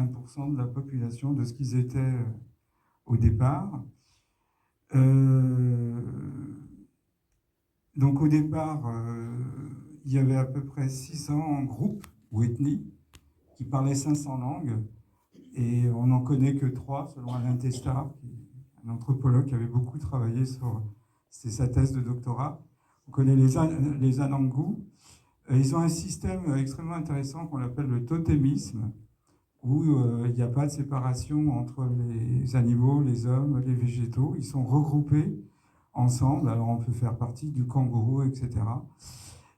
1% de la population de ce qu'ils étaient au départ. Donc au départ, il y avait à peu près 600 groupes ou ethnies qui parlaient 500 langues, et on n'en connaît que 3, selon Alain Testard, un anthropologue qui avait beaucoup travaillé sur... C'était sa thèse de doctorat. On connaît les Anangu. Ils ont un système extrêmement intéressant qu'on appelle le totémisme, où il n'y a pas de séparation entre les animaux, les hommes, les végétaux. Ils sont regroupés ensemble. Alors on peut faire partie du kangourou, etc.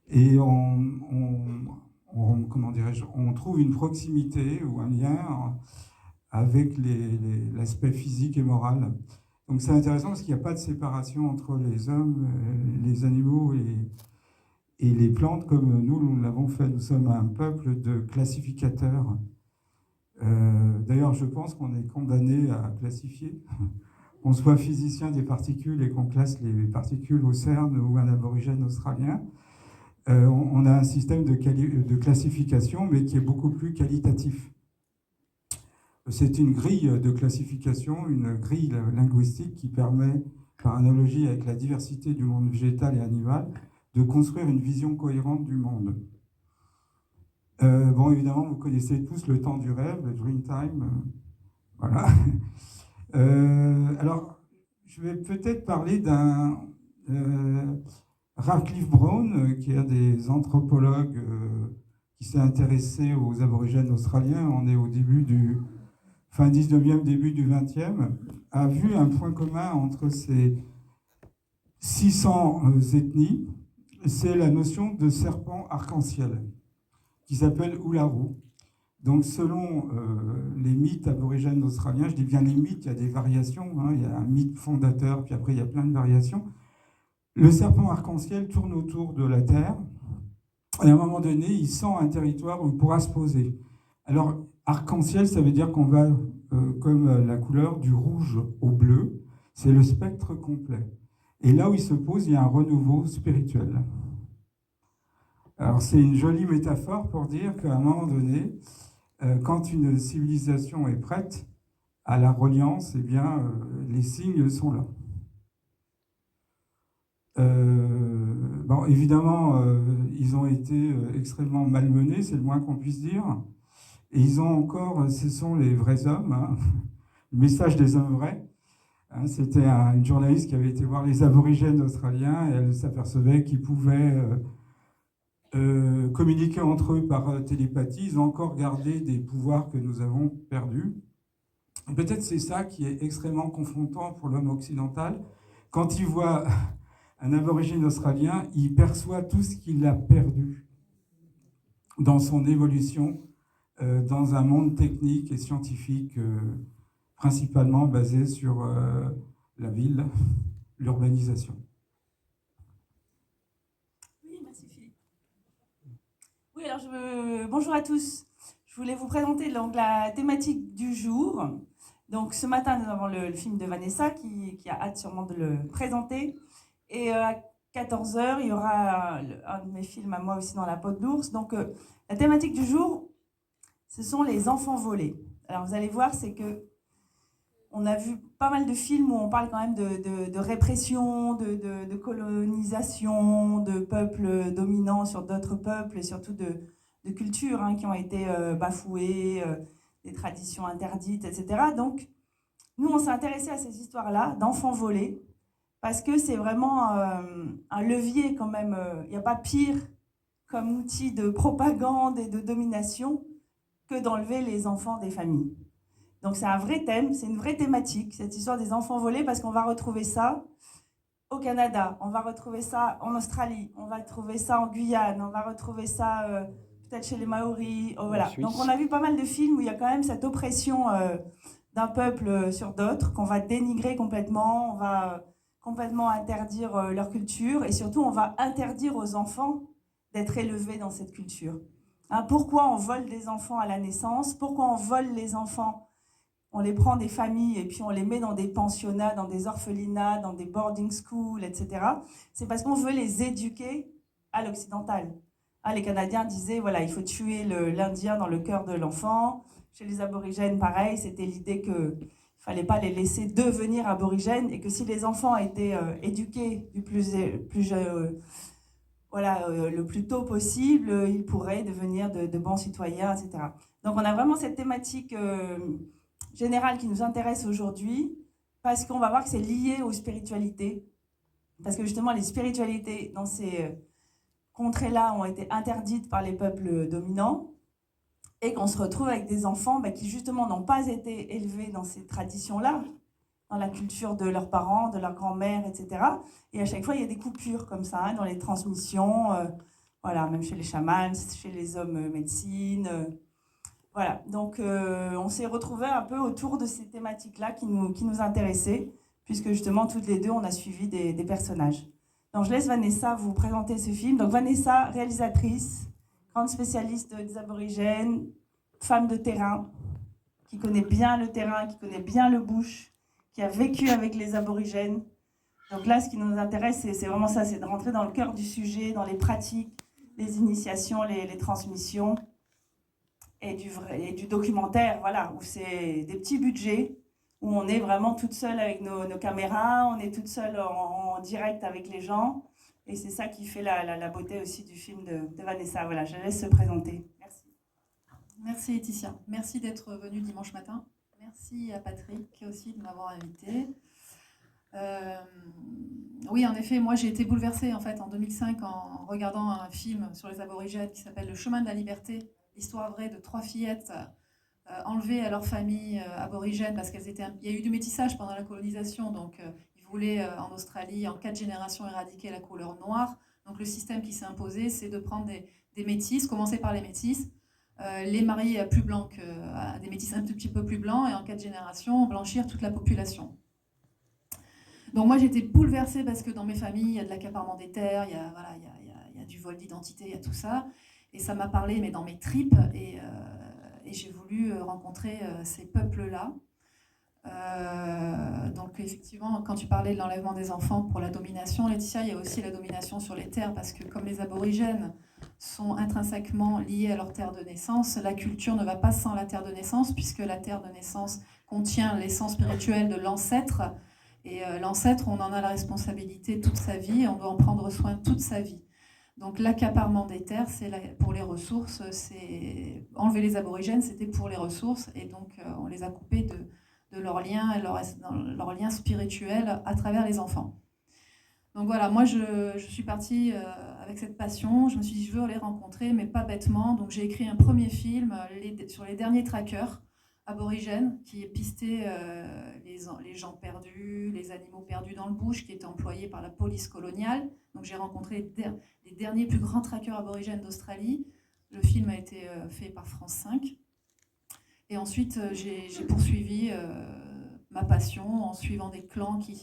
Et comment dirais-je, on trouve une proximité ou un lien avec l'aspect physique et moral. Donc c'est intéressant parce qu'il n'y a pas de séparation entre les hommes, les animaux et les plantes comme nous l'avons fait. Nous sommes un peuple de classificateurs. D'ailleurs, je pense qu'on est condamné à classifier. Qu'on soit physicien des particules et qu'on classe les particules au CERN ou un aborigène australien, on a un système de classification, mais qui est beaucoup plus qualitatif. C'est une grille de classification, une grille linguistique qui permet, par analogie avec la diversité du monde végétal et animal, de construire une vision cohérente du monde. Bon, évidemment, vous connaissez tous le temps du rêve, le dream time. Voilà. Alors, je vais peut-être parler d'un Radcliffe Brown, qui est un des anthropologues qui s'est intéressé aux aborigènes australiens. On est au début du fin 19e, début du 20e, a vu un point commun entre ces 600 ethnies, c'est la notion de serpent arc-en-ciel, qui s'appelle Uluru. Donc selon les mythes aborigènes australiens, je dis bien les mythes, il y a des variations, hein, il y a un mythe fondateur, puis après il y a plein de variations. Le serpent arc-en-ciel tourne autour de la Terre, et à un moment donné, il sent un territoire où il pourra se poser. Alors, arc-en-ciel, ça veut dire qu'on va, comme la couleur, du rouge au bleu, c'est le spectre complet. Et là où il se pose, il y a un renouveau spirituel. Alors, c'est une jolie métaphore pour dire qu'à un moment donné, quand une civilisation est prête à la reliance, eh bien, les signes sont là. Bon, évidemment, ils ont été extrêmement malmenés, c'est le moins qu'on puisse dire. Et ils ont encore, ce sont les vrais hommes, hein, le message des hommes vrais. Hein, c'était une journaliste qui avait été voir les aborigènes australiens et elle s'apercevait qu'ils pouvaient communiquer entre eux par télépathie. Ils ont encore gardé des pouvoirs que nous avons perdus. Peut-être c'est ça qui est extrêmement confrontant pour l'homme occidental. Quand il voit un aborigène australien, il perçoit tout ce qu'il a perdu dans son évolution, dans un monde technique et scientifique, principalement basé sur la ville, l'urbanisation. Oui, merci Philippe. Oui, alors bonjour à tous. Je voulais vous présenter donc la thématique du jour. Donc ce matin, nous avons le film de Vanessa qui a hâte sûrement de le présenter. Et à 14h, il y aura un de mes films à moi aussi dans la peau de l'ours. Donc la thématique du jour, ce sont les enfants volés. Alors vous allez voir, c'est que on a vu pas mal de films où on parle quand même de répression, de colonisation, de peuples dominants sur d'autres peuples et surtout de cultures hein, qui ont été bafouées, des traditions interdites, etc. Donc nous, on s'est intéressé à ces histoires-là d'enfants volés parce que c'est vraiment un levier quand même. Il n'y a pas pire comme outil de propagande et de domination que d'enlever les enfants des familles. Donc c'est un vrai thème, c'est une vraie thématique, cette histoire des enfants volés, parce qu'on va retrouver ça au Canada, on va retrouver ça en Australie, on va retrouver ça en Guyane, on va retrouver ça peut-être chez les Maoris. Oh, voilà. Donc on a vu pas mal de films où il y a quand même cette oppression d'un peuple sur d'autres, qu'on va dénigrer complètement, on va complètement interdire leur culture, et surtout on va interdire aux enfants d'être élevés dans cette culture. Hein, pourquoi on vole des enfants à la naissance? Pourquoi on vole les enfants? On les prend des familles et puis on les met dans des pensionnats, dans des orphelinats, dans des boarding schools, etc. C'est parce qu'on veut les éduquer à l'occidental. Ah, les Canadiens disaient, voilà, il faut tuer l'Indien dans le cœur de l'enfant, chez les aborigènes, pareil, c'était l'idée qu'il ne fallait pas les laisser devenir aborigènes et que si les enfants étaient éduqués le plus tôt possible, ils pourraient devenir de bons citoyens, etc. Donc on a vraiment cette thématique générale qui nous intéresse aujourd'hui, parce qu'on va voir que c'est lié aux spiritualités, parce que justement les spiritualités dans ces contrées-là ont été interdites par les peuples dominants, et qu'on se retrouve avec des enfants qui justement n'ont pas été élevés dans ces traditions-là, dans la culture de leurs parents, de leur grand-mère, etc. Et à chaque fois, il y a des coupures comme ça, dans les transmissions, voilà, même chez les chamans, chez les hommes médecine. Voilà, donc on s'est retrouvés un peu autour de ces thématiques-là qui nous intéressaient, puisque justement, toutes les deux, on a suivi des personnages. Donc je laisse Vanessa vous présenter ce film. Donc Vanessa, réalisatrice, grande spécialiste des aborigènes, femme de terrain, qui connaît bien le terrain, qui connaît bien le bush, qui a vécu avec les aborigènes. Donc là, ce qui nous intéresse, c'est vraiment ça, c'est de rentrer dans le cœur du sujet, dans les pratiques, les initiations, les transmissions, et du documentaire, voilà, où c'est des petits budgets, où on est vraiment toute seule avec nos caméras, on est toute seule en direct avec les gens. Et c'est ça qui fait la beauté aussi du film de Vanessa. Voilà, je laisse se présenter. Merci. Merci Laetitia. Merci d'être venue dimanche matin. Merci à Patrick aussi de m'avoir invitée. Oui, en effet, moi j'ai été bouleversée en fait en 2005 en regardant un film sur les aborigènes qui s'appelle Le chemin de la liberté, l'histoire vraie de 3 fillettes enlevées à leur famille aborigène parce qu'elles étaient. Il y a eu du métissage pendant la colonisation, donc ils voulaient en Australie en 4 générations éradiquer la couleur noire. Donc le système qui s'est imposé, c'est de prendre des métisses, commencer par les métisses, les marier à plus blancs à des métis un tout petit peu plus blancs et en 4 générations blanchir toute la population. Donc moi j'étais bouleversée parce que dans mes familles il y a de l'accaparement des terres, il y a du vol d'identité, il y a tout ça, et ça m'a parlé mais dans mes tripes, et j'ai voulu rencontrer ces peuples-là. Donc effectivement, quand tu parlais de l'enlèvement des enfants pour la domination, Laetitia, il y a aussi la domination sur les terres, parce que comme les aborigènes sont intrinsèquement liés à leur terre de naissance, la culture ne va pas sans la terre de naissance, puisque la terre de naissance contient l'essence spirituelle de l'ancêtre, et l'ancêtre, on en a la responsabilité toute sa vie, on doit en prendre soin toute sa vie. Donc l'accaparement des terres, c'est pour les ressources, c'est enlever les aborigènes, c'était pour les ressources, et donc on les a coupés de leur lien, leur lien spirituel à travers les enfants. Donc voilà, moi je suis partie avec cette passion, je me suis dit je veux les rencontrer, mais pas bêtement, donc j'ai écrit un premier film sur les derniers traqueurs aborigènes qui pistaient les gens perdus, les animaux perdus dans le bush, qui étaient employés par la police coloniale. Donc j'ai rencontré les derniers plus grands traqueurs aborigènes d'Australie. Le film a été fait par France 5. Et ensuite, j'ai poursuivi ma passion en suivant des clans qui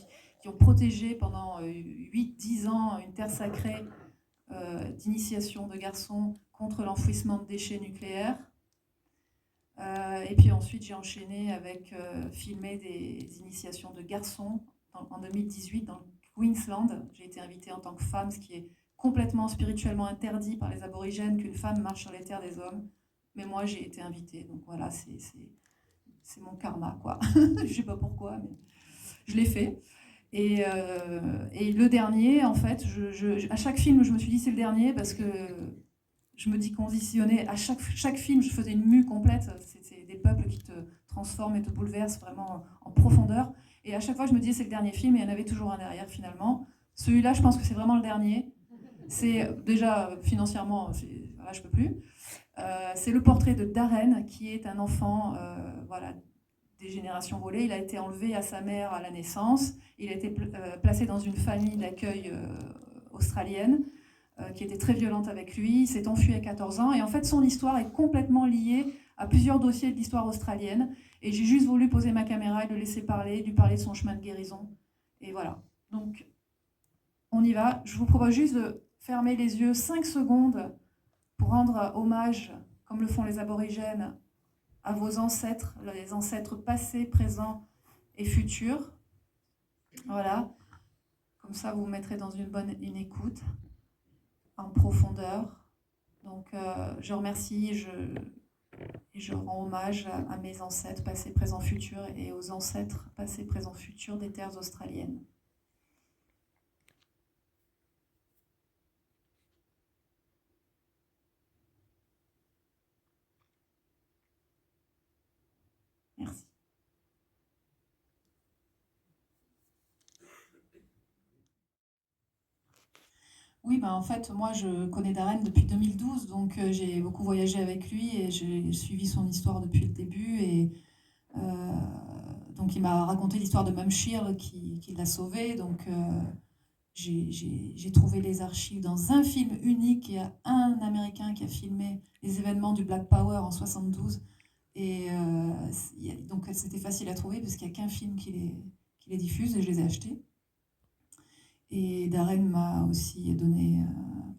ont protégé pendant 8-10 ans une terre sacrée d'initiation de garçons contre l'enfouissement de déchets nucléaires. Et puis ensuite, j'ai enchaîné avec filmer des initiations de garçons en 2018 dans le Queensland. J'ai été invitée en tant que femme, ce qui est complètement spirituellement interdit par les aborigènes qu'une femme marche sur les terres des hommes. Mais moi, j'ai été invitée, donc voilà, c'est mon karma, quoi. Je ne sais pas pourquoi, mais je l'ai fait. Et le dernier, en fait, à chaque film, je me suis dit c'est le dernier, parce que je me déconditionnais. À chaque film, je faisais une mue complète. C'est des peuples qui te transforment et te bouleversent vraiment en profondeur. Et à chaque fois, je me disais c'est le dernier film, et il y en avait toujours un derrière, finalement. Celui-là, je pense que c'est vraiment le dernier. C'est déjà, financièrement, là, je peux plus. C'est le portrait de Darren, qui est un enfant voilà, des générations volées. Il a été enlevé à sa mère à la naissance. Il a été placé dans une famille d'accueil australienne qui était très violente avec lui. Il s'est enfui à 14 ans. Et en fait, son histoire est complètement liée à plusieurs dossiers de l'histoire australienne. Et j'ai juste voulu poser ma caméra et le laisser parler, lui parler de son chemin de guérison. Et voilà. Donc, on y va. Je vous propose juste de fermer les yeux 5 secondes pour rendre hommage, comme le font les aborigènes, à vos ancêtres, les ancêtres passés, présents et futurs. Voilà. Comme ça, vous vous mettrez dans une écoute en profondeur. Donc, je remercie, Et je rends hommage à mes ancêtres passés, présents, futurs et aux ancêtres passés, présents, futurs des terres australiennes. Merci. Oui, ben en fait, moi, je connais Darren depuis 2012, donc j'ai beaucoup voyagé avec lui et j'ai suivi son histoire depuis le début. Et donc, il m'a raconté l'histoire de Mumshir qui l'a sauvé. Donc, j'ai trouvé les archives dans un film unique. Il y a un Américain qui a filmé les événements du Black Power en 72. Et donc, c'était facile à trouver parce qu'il n'y a qu'un film qui les diffuse et je les ai achetés. Et Darren m'a aussi donné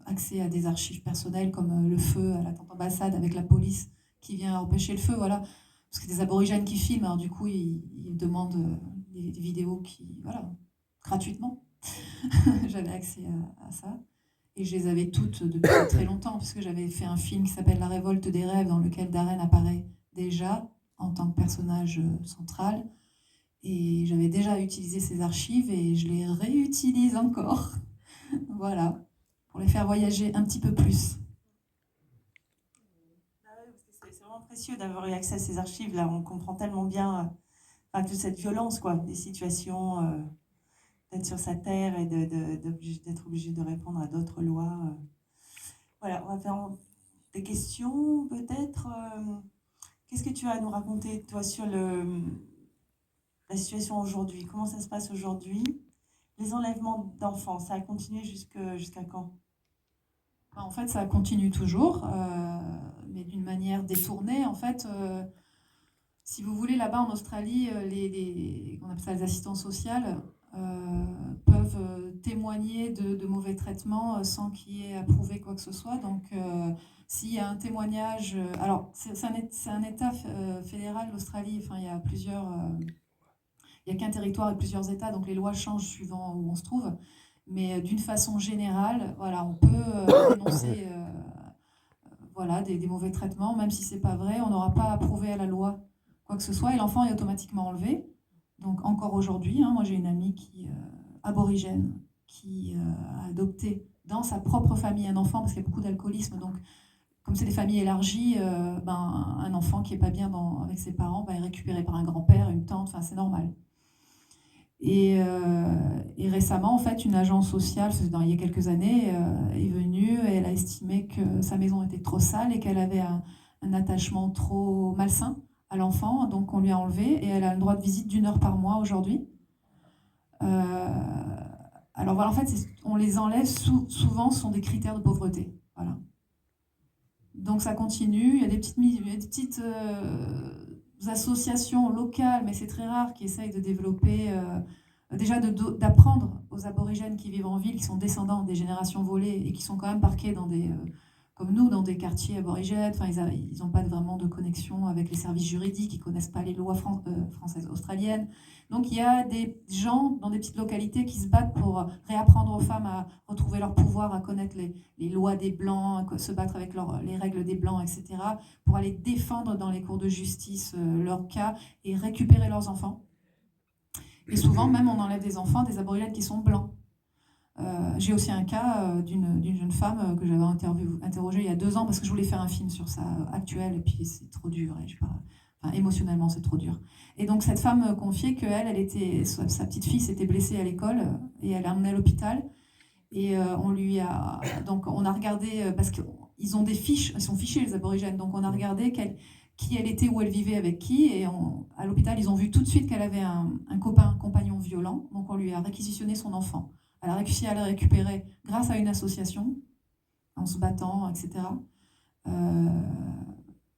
accès à des archives personnelles comme le feu à la tente ambassade avec la police qui vient empêcher le feu, voilà. Parce que des aborigènes qui filment, alors du coup, ils demandent des vidéos voilà, gratuitement. J'avais accès à ça. Et je les avais toutes depuis très longtemps, puisque j'avais fait un film qui s'appelle La Révolte des rêves, dans lequel Darren apparaît déjà en tant que personnage central. Et j'avais déjà utilisé ces archives et je les réutilise encore. Voilà, pour les faire voyager un petit peu plus. C'est vraiment précieux d'avoir eu accès à ces archives. Là, on comprend tellement bien toute cette violence, quoi, des situations, d'être sur sa terre et d'être obligé de répondre à d'autres lois. Voilà, on va faire des questions, peut-être. Qu'est-ce que tu as à nous raconter, toi, sur la situation aujourd'hui? Comment ça se passe aujourd'hui? Les enlèvements d'enfants, ça a continué jusqu'à quand? En fait, ça continue toujours, mais d'une manière détournée. En fait, si vous voulez, là-bas en Australie, on appelle ça les assistants sociaux, peuvent témoigner de mauvais traitements sans qu'il y ait à prouver quoi que ce soit. Donc, s'il y a un témoignage... alors, c'est un État fédéral, l'Australie. Enfin, il y a plusieurs... il n'y a qu'un territoire et plusieurs États, donc les lois changent suivant où on se trouve. Mais d'une façon générale, voilà, on peut dénoncer voilà, des mauvais traitements, même si ce n'est pas vrai. On n'aura pas à prouver à la loi quoi que ce soit, et l'enfant est automatiquement enlevé. Donc encore aujourd'hui, moi j'ai une amie aborigène qui a adopté dans sa propre famille un enfant, parce qu'il y a beaucoup d'alcoolisme. Donc comme c'est des familles élargies, un enfant qui n'est pas bien avec ses parents est récupéré par un grand-père, une tante, enfin c'est normal. Et récemment, en fait, une agence sociale, il y a quelques années, est venue et elle a estimé que sa maison était trop sale et qu'elle avait un attachement trop malsain à l'enfant. Donc, on lui a enlevé et elle a le droit de visite d'1 heure par mois aujourd'hui. Alors, voilà, en fait, on les enlève souvent, ce sont des critères de pauvreté. Voilà. Donc, ça continue. Il y a des petites associations locales, mais c'est très rare, qui essayent de développer, déjà d'apprendre aux aborigènes qui vivent en ville, qui sont descendants des générations volées et qui sont quand même parqués dans comme nous, dans des quartiers aborigènes. Enfin, ils n'ont pas vraiment de connexion avec les services juridiques, ils ne connaissent pas les lois françaises, australiennes. Donc il y a des gens dans des petites localités qui se battent pour réapprendre aux femmes à retrouver leur pouvoir, à connaître les lois des Blancs, à se battre avec les règles des Blancs, etc., pour aller défendre dans les cours de justice leur cas et récupérer leurs enfants. Et souvent, même, on enlève des enfants des aborigènes qui sont blancs. J'ai aussi un cas d'une jeune femme que j'avais interrogée il y a 2 ans parce que je voulais faire un film sur ça actuel et puis c'est trop dur. Émotionnellement, c'est trop dur. Et donc, cette femme confiait que sa petite fille s'était blessée à l'école et elle l'a emmenée à l'hôpital. Et donc, on a regardé, parce qu'ils ont des fiches, ils sont fichés les aborigènes, donc on a regardé qui elle était, où elle vivait, avec qui. Et à l'hôpital, ils ont vu tout de suite qu'elle avait un compagnon violent. Donc on lui a réquisitionné son enfant. Elle a réussi à le récupérer grâce à une association, en se battant, etc.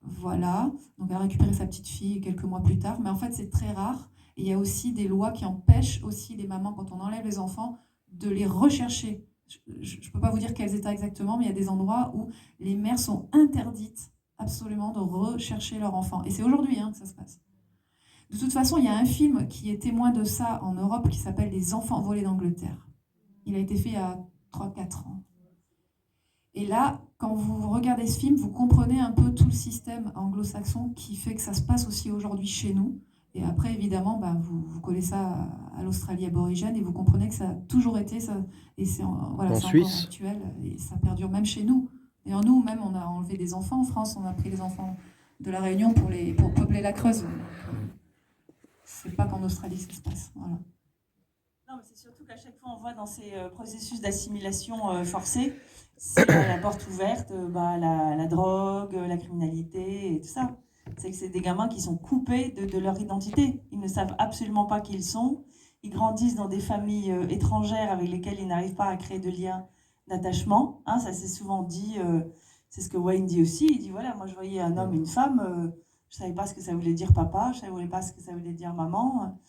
Voilà. Donc elle a récupéré sa petite fille quelques mois plus tard. Mais en fait, c'est très rare. Et il y a aussi des lois qui empêchent aussi les mamans, quand on enlève les enfants, de les rechercher. Je ne peux pas vous dire quels états exactement, mais il y a des endroits où les mères sont interdites absolument de rechercher leur enfant. Et c'est aujourd'hui que ça se passe. De toute façon, il y a un film qui est témoin de ça en Europe qui s'appelle Les enfants volés d'Angleterre. Il a été fait il y a 3-4 ans. Et là, quand vous regardez ce film, vous comprenez un peu tout le système anglo-saxon qui fait que ça se passe aussi aujourd'hui chez nous. Et après, évidemment, vous collez ça à l'Australie aborigène et vous comprenez que ça a toujours été ça. Et c'est voilà, c'est encore actuel et ça perdure même chez nous. Et en nous, même, on a enlevé des enfants en France, on a pris les enfants de la Réunion pour peupler la Creuse. Donc, c'est pas qu'en Australie ça se passe. Voilà. Non, mais c'est surtout qu'à chaque fois, on voit dans ces processus d'assimilation forcée, c'est la porte ouverte, la drogue, la criminalité et tout ça. C'est que c'est des gamins qui sont coupés de leur identité. Ils ne savent absolument pas qui ils sont. Ils grandissent dans des familles étrangères avec lesquelles ils n'arrivent pas à créer de liens d'attachement. Hein, ça s'est souvent dit, c'est ce que Wayne dit aussi. Il dit, voilà, moi je voyais un homme et une femme, je ne savais pas ce que ça voulait dire papa, je ne savais pas ce que ça voulait dire maman.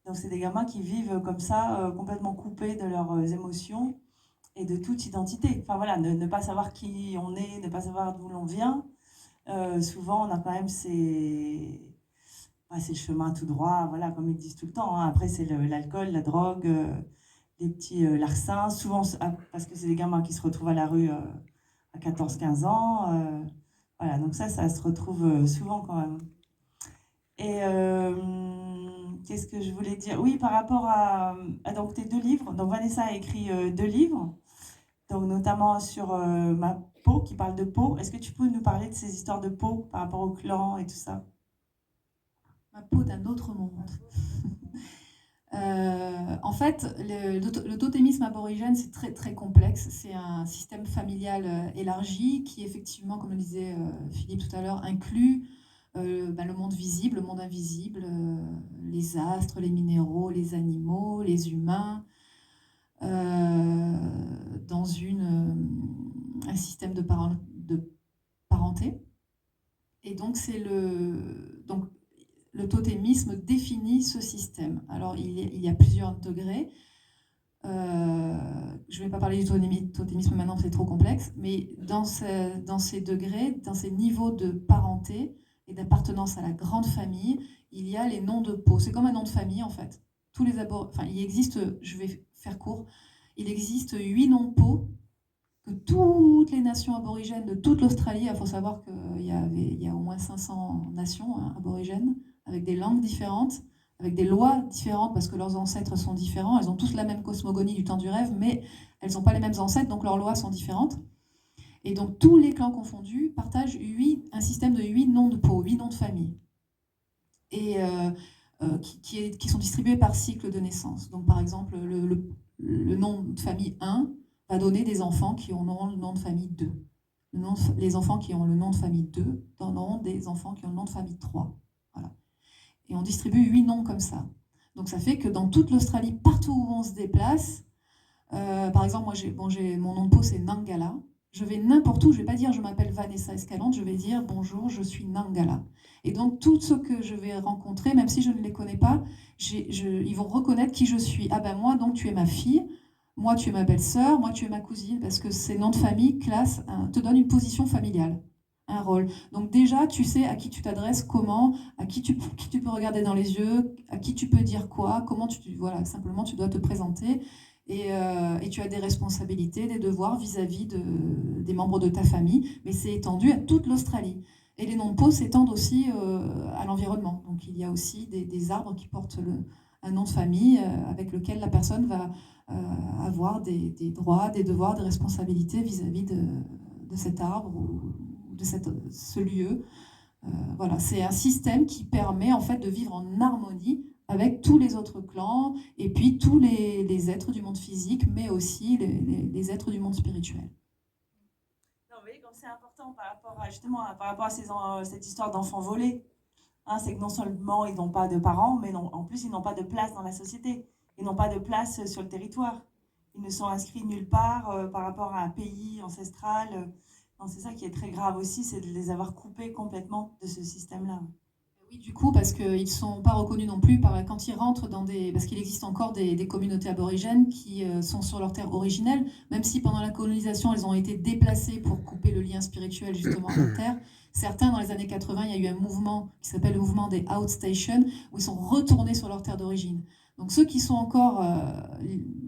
Donc c'est des gamins qui vivent comme ça, complètement coupés de leurs émotions et de toute identité. Enfin voilà, ne pas savoir qui on est, ne pas savoir d'où l'on vient. Souvent, on a quand même c'est le chemin tout droit, voilà, comme ils disent tout le temps. Hein. Après, c'est l'alcool, la drogue, les petits larcins. Souvent, parce que c'est des gamins qui se retrouvent à la rue à 14-15 ans. Voilà, donc ça se retrouve souvent quand même. Et qu'est-ce que je voulais dire? Oui, par rapport à donc, tes 2 livres. Donc, Vanessa a écrit 2 livres, donc, notamment sur ma peau, qui parle de peau. Est-ce que tu peux nous parler de ces histoires de peau par rapport au clan et tout ça? Ma peau d'un autre monde. En fait, le totémisme aborigène, c'est très, très complexe. C'est un système familial élargi qui, effectivement, comme le disait Philippe tout à l'heure, inclut le monde visible, le monde invisible, les astres, les minéraux, les animaux, les humains, dans un système de parenté. Et donc, le totémisme définit ce système. Alors, il y a plusieurs degrés. Je ne vais pas parler du totémisme maintenant, c'est trop complexe, mais dans ces degrés, dans ces niveaux de parenté et d'appartenance à la grande famille, il y a les noms de peau. C'est comme un nom de famille, en fait. Il existe, je vais faire court, il existe 8 noms de peau que toutes les nations aborigènes de toute l'Australie, il faut savoir qu'il y a au moins 500 nations aborigènes, avec des langues différentes, avec des lois différentes, parce que leurs ancêtres sont différents. Elles ont tous la même cosmogonie du temps du rêve, mais elles n'ont pas les mêmes ancêtres, donc leurs lois sont différentes. Et donc tous les clans confondus partagent un système de 8 noms de peau, 8 noms de famille, et qui sont distribués par cycle de naissance. Donc par exemple, le nom de famille 1 va donner des enfants qui auront le nom de famille 2. Les enfants qui ont le nom de famille 2 donneront des enfants qui ont le nom de famille 3. Voilà. Et on distribue 8 noms comme ça. Donc ça fait que dans toute l'Australie, partout où on se déplace, par exemple, moi, mon nom de peau, c'est Nangala. Je vais n'importe où, je ne vais pas dire je m'appelle Vanessa Escalante, je vais dire bonjour, je suis Nangala. Et donc, tous ceux que je vais rencontrer, même si je ne les connais pas, ils vont reconnaître qui je suis. Ah ben moi, donc tu es ma fille, moi tu es ma belle-sœur, moi tu es ma cousine, parce que ces noms de famille, classe, te donnent une position familiale, un rôle. Donc déjà, tu sais à qui tu t'adresses, comment, à qui tu peux regarder dans les yeux, à qui tu peux dire quoi, comment voilà, simplement tu dois te présenter. Et tu as des responsabilités, des devoirs vis-à-vis des membres de ta famille, mais c'est étendu à toute l'Australie. Et les noms de peau s'étendent aussi à l'environnement. Donc il y a aussi des arbres qui portent un nom de famille avec lequel la personne va avoir des droits, des devoirs, des responsabilités vis-à-vis de cet arbre ou de ce lieu. Voilà, c'est un système qui permet en fait de vivre en harmonie avec tous les autres clans, et puis tous les êtres du monde physique, mais aussi les êtres du monde spirituel. Non, mais comme c'est important par rapport à cette histoire d'enfants volés, hein, c'est que non seulement ils n'ont pas de parents, mais en plus ils n'ont pas de place dans la société, ils n'ont pas de place sur le territoire, ils ne sont inscrits nulle part par rapport à un pays ancestral. Non, c'est ça qui est très grave aussi, c'est de les avoir coupés complètement de ce système-là. Oui, du coup, parce qu'ils ne sont pas reconnus non plus quand ils rentrent parce qu'il existe encore des communautés aborigènes qui sont sur leur terre originelle, même si pendant la colonisation, elles ont été déplacées pour couper le lien spirituel justement à leur terre. Certains, dans les années 80, il y a eu un mouvement qui s'appelle le mouvement des Outstation, où ils sont retournés sur leur terre d'origine. Donc ceux qui sont encore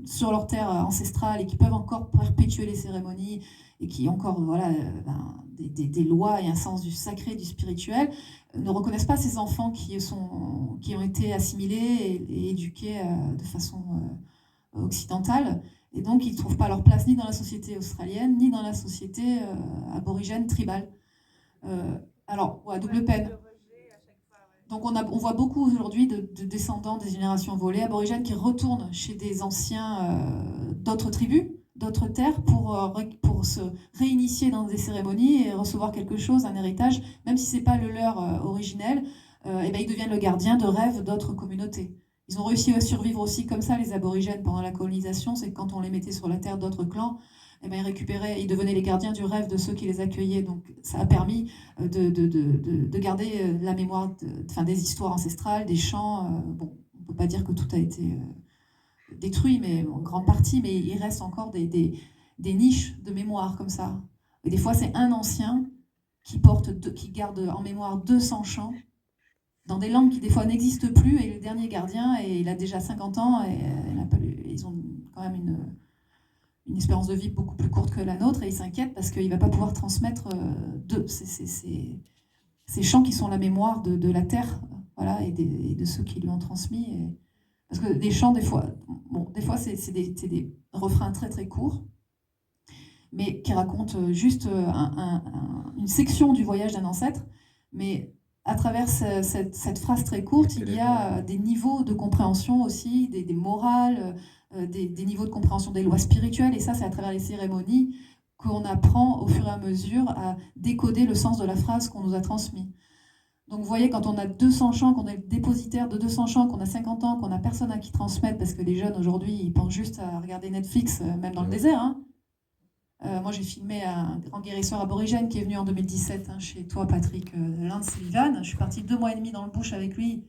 sur leur terre ancestrale et qui peuvent encore perpétuer les cérémonies et qui ont encore des lois et un sens du sacré, du spirituel, ne reconnaissent pas ces enfants qui ont été assimilés et éduqués de façon occidentale. Et donc, ils ne trouvent pas leur place ni dans la société australienne, ni dans la société aborigène, tribale. Alors, ouais, double peine. Donc, on voit beaucoup aujourd'hui de descendants des générations volées aborigènes qui retournent chez des anciens d'autres tribus, d'autres terres, pour se réinitier dans des cérémonies et recevoir quelque chose, un héritage, même si ce n'est pas le leur originel, ils deviennent le gardien de rêves d'autres communautés. Ils ont réussi à survivre aussi comme ça, les aborigènes, pendant la colonisation. C'est que quand on les mettait sur la terre d'autres clans, ils devenaient les gardiens du rêve de ceux qui les accueillaient. Donc ça a permis de garder la mémoire des histoires ancestrales, des chants. On ne peut pas dire que tout a été détruit, mais en grande partie, mais il reste encore des niches de mémoire comme ça. Et des fois, c'est un ancien qui garde en mémoire 200 chants, dans des langues qui des fois n'existent plus, et le dernier gardien, et il a déjà 50 ans, et ils ont quand même une espérance de vie beaucoup plus courte que la nôtre, et il s'inquiète parce qu'il ne va pas pouvoir transmettre ces chants qui sont la mémoire de la terre, voilà, et de ceux qui lui ont transmis. Parce que des chants, des fois c'est des refrains très très courts, mais qui racontent juste une section du voyage d'un ancêtre, mais à travers cette phrase très courte, il y a des niveaux de compréhension aussi, des morales, des niveaux de compréhension des lois spirituelles, et ça, c'est à travers les cérémonies qu'on apprend au fur et à mesure à décoder le sens de la phrase qu'on nous a transmise. Donc vous voyez, quand on a 200 chants, qu'on est le dépositaire de 200 chants, qu'on a 50 ans, qu'on n'a personne à qui transmettre, parce que les jeunes aujourd'hui, ils pensent juste à regarder Netflix, même dans le désert, hein. Moi, j'ai filmé un grand guérisseur aborigène qui est venu en 2017 chez toi, Patrick Linde-Sullivan. Je suis partie 2 mois et demi dans le bush avec lui.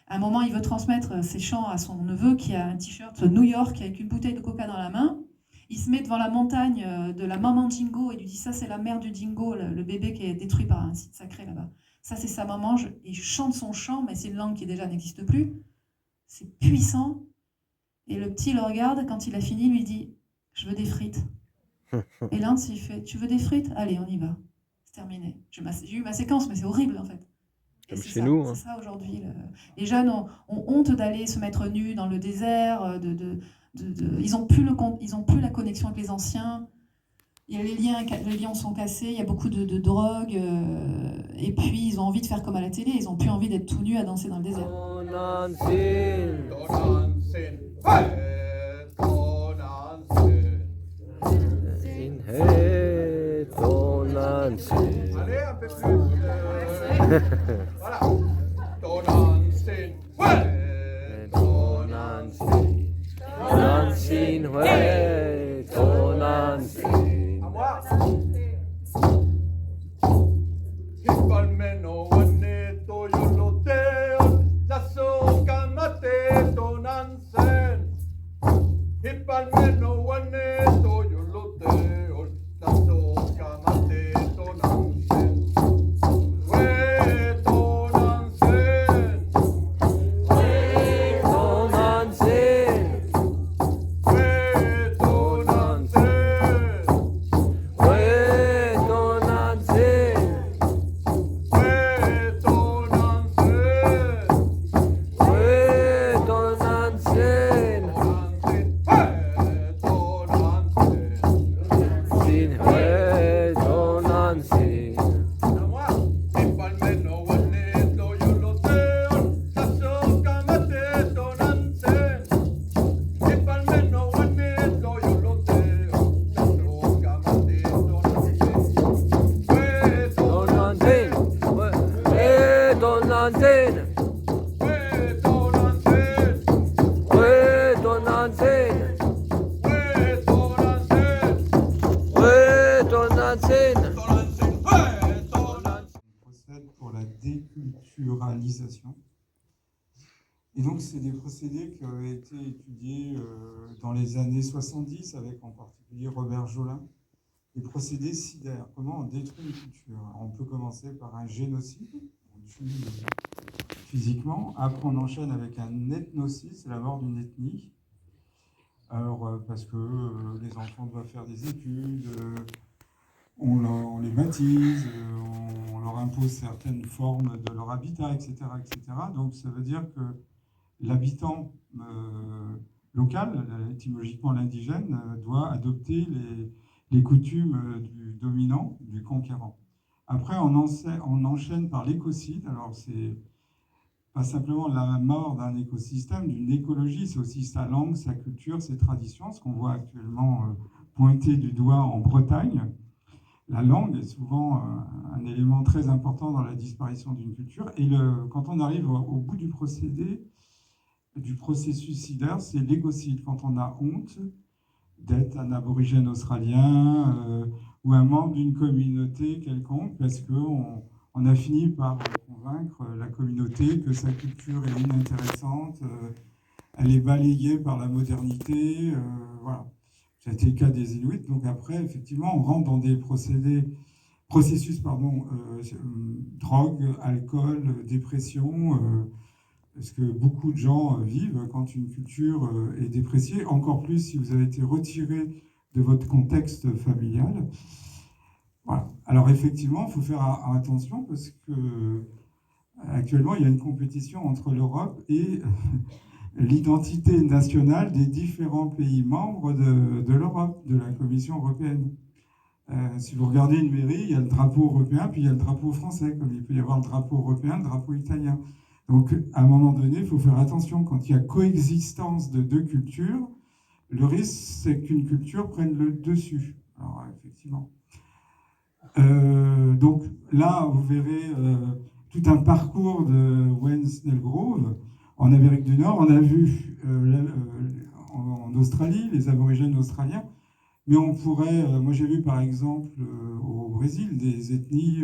À un moment, il veut transmettre ses chants à son neveu qui a un t-shirt New York avec une bouteille de coca dans la main. Il se met devant la montagne de la maman Jingo et lui dit « Ça, c'est la mère du Jingo, le bébé qui est détruit par un site sacré là-bas. Ça, c'est sa maman. » Et je chante son chant, mais c'est une langue qui déjà n'existe plus. C'est puissant. Et le petit le regarde. Quand il a fini, il lui dit « Je veux des frites. » Et l'Inde s'il fait « Tu veux des frites ? Allez, on y va. » C'est terminé. J'ai eu ma séquence, mais c'est horrible en fait. Et Comme c'est chez ça, nous. c'est ça aujourd'hui. Les jeunes ont honte d'aller se mettre nus dans le désert. Ils n'ont plus la connexion avec les anciens. Il y a les liens sont cassés. Il y a beaucoup de drogue. Et puis ils ont envie de faire comme à la télé. Ils n'ont plus envie d'être tout nus à danser dans le désert. Allez, un peu plus. Voilà. Tonansin, ouais. Tonansin, ouais. Tonansin. À moi. Hippalmeno wanneto yoloteon, lasso kamate tonansen. Hippalmeno wanneto yoloteon, lasso kamate tonansen. Pour la déculturalisation. Et donc, c'est des procédés qui ont été étudiés dans les années 70, avec en particulier Robert Jolin. Les procédés SIDER, comment on détruit une culture. On peut commencer par un génocide, on tue physiquement. Après, on enchaîne avec un ethnocide, c'est la mort d'une ethnie. Alors, parce que les enfants doivent faire des études, on les baptise, on leur impose certaines formes de leur habitat, etc., etc. Donc ça veut dire que l'habitant local, étymologiquement l'indigène, doit adopter les coutumes du dominant, du conquérant. Après, on enchaîne par l'écocide. Alors, c'est pas simplement la mort d'un écosystème, d'une écologie, c'est aussi sa langue, sa culture, ses traditions, ce qu'on voit actuellement pointé du doigt en Bretagne. La langue est souvent un élément très important dans la disparition d'une culture. Et quand on arrive au bout du processus SIDAR, c'est l'écocide. Quand on a honte d'être un aborigène australien ou un membre d'une communauté quelconque, parce qu'on a fini par convaincre la communauté que sa culture est inintéressante, elle est balayée par la modernité, voilà. Ça a été le cas des Inuits. Donc après, effectivement, on rentre dans des processus, drogue, alcool, dépression, ce que beaucoup de gens vivent quand une culture est dépréciée, encore plus si vous avez été retiré de votre contexte familial. Voilà. Alors effectivement, il faut faire attention parce que actuellement, il y a une compétition entre l'Europe et l'identité nationale des différents pays membres de l'Europe, de la Commission européenne. Si vous regardez une mairie, il y a le drapeau européen, puis il y a le drapeau français, comme il peut y avoir le drapeau européen, le drapeau italien. Donc, à un moment donné, il faut faire attention. Quand il y a coexistence de deux cultures, le risque, c'est qu'une culture prenne le dessus. Alors, effectivement. Donc, là, vous verrez tout un parcours de Wayne Snellgrove en Amérique du Nord. On a vu en Australie, les aborigènes australiens. Mais on pourrait... moi, j'ai vu, par exemple, au Brésil, des ethnies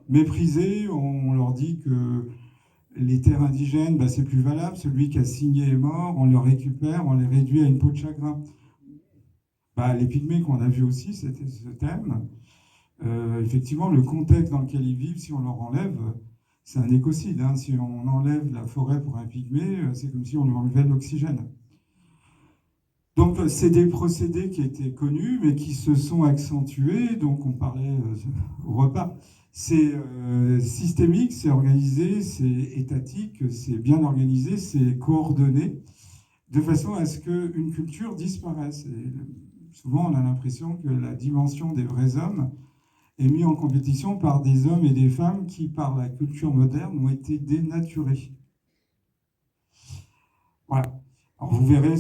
méprisées. On leur dit que les terres indigènes, bah, c'est plus valable. Celui qui a signé est mort, on le récupère, on les réduit à une peau de chagrin. Bah, les Pygmées qu'on a vu aussi, c'était ce thème. Effectivement, le contexte dans lequel ils vivent, si on leur enlève, c'est un écocide. Hein. Si on enlève la forêt pour un pygmée, c'est comme si on lui enlevait l'oxygène. Donc, c'est des procédés qui étaient connus, mais qui se sont accentués. Donc, on parlait au repas. C'est systémique, c'est organisé, c'est étatique, c'est bien organisé, c'est coordonné, de façon à ce qu'une culture disparaisse. Et souvent, on a l'impression que la dimension des vrais hommes est mise en compétition par des hommes et des femmes qui, par la culture moderne, ont été dénaturés. Voilà. Alors, vous verrez,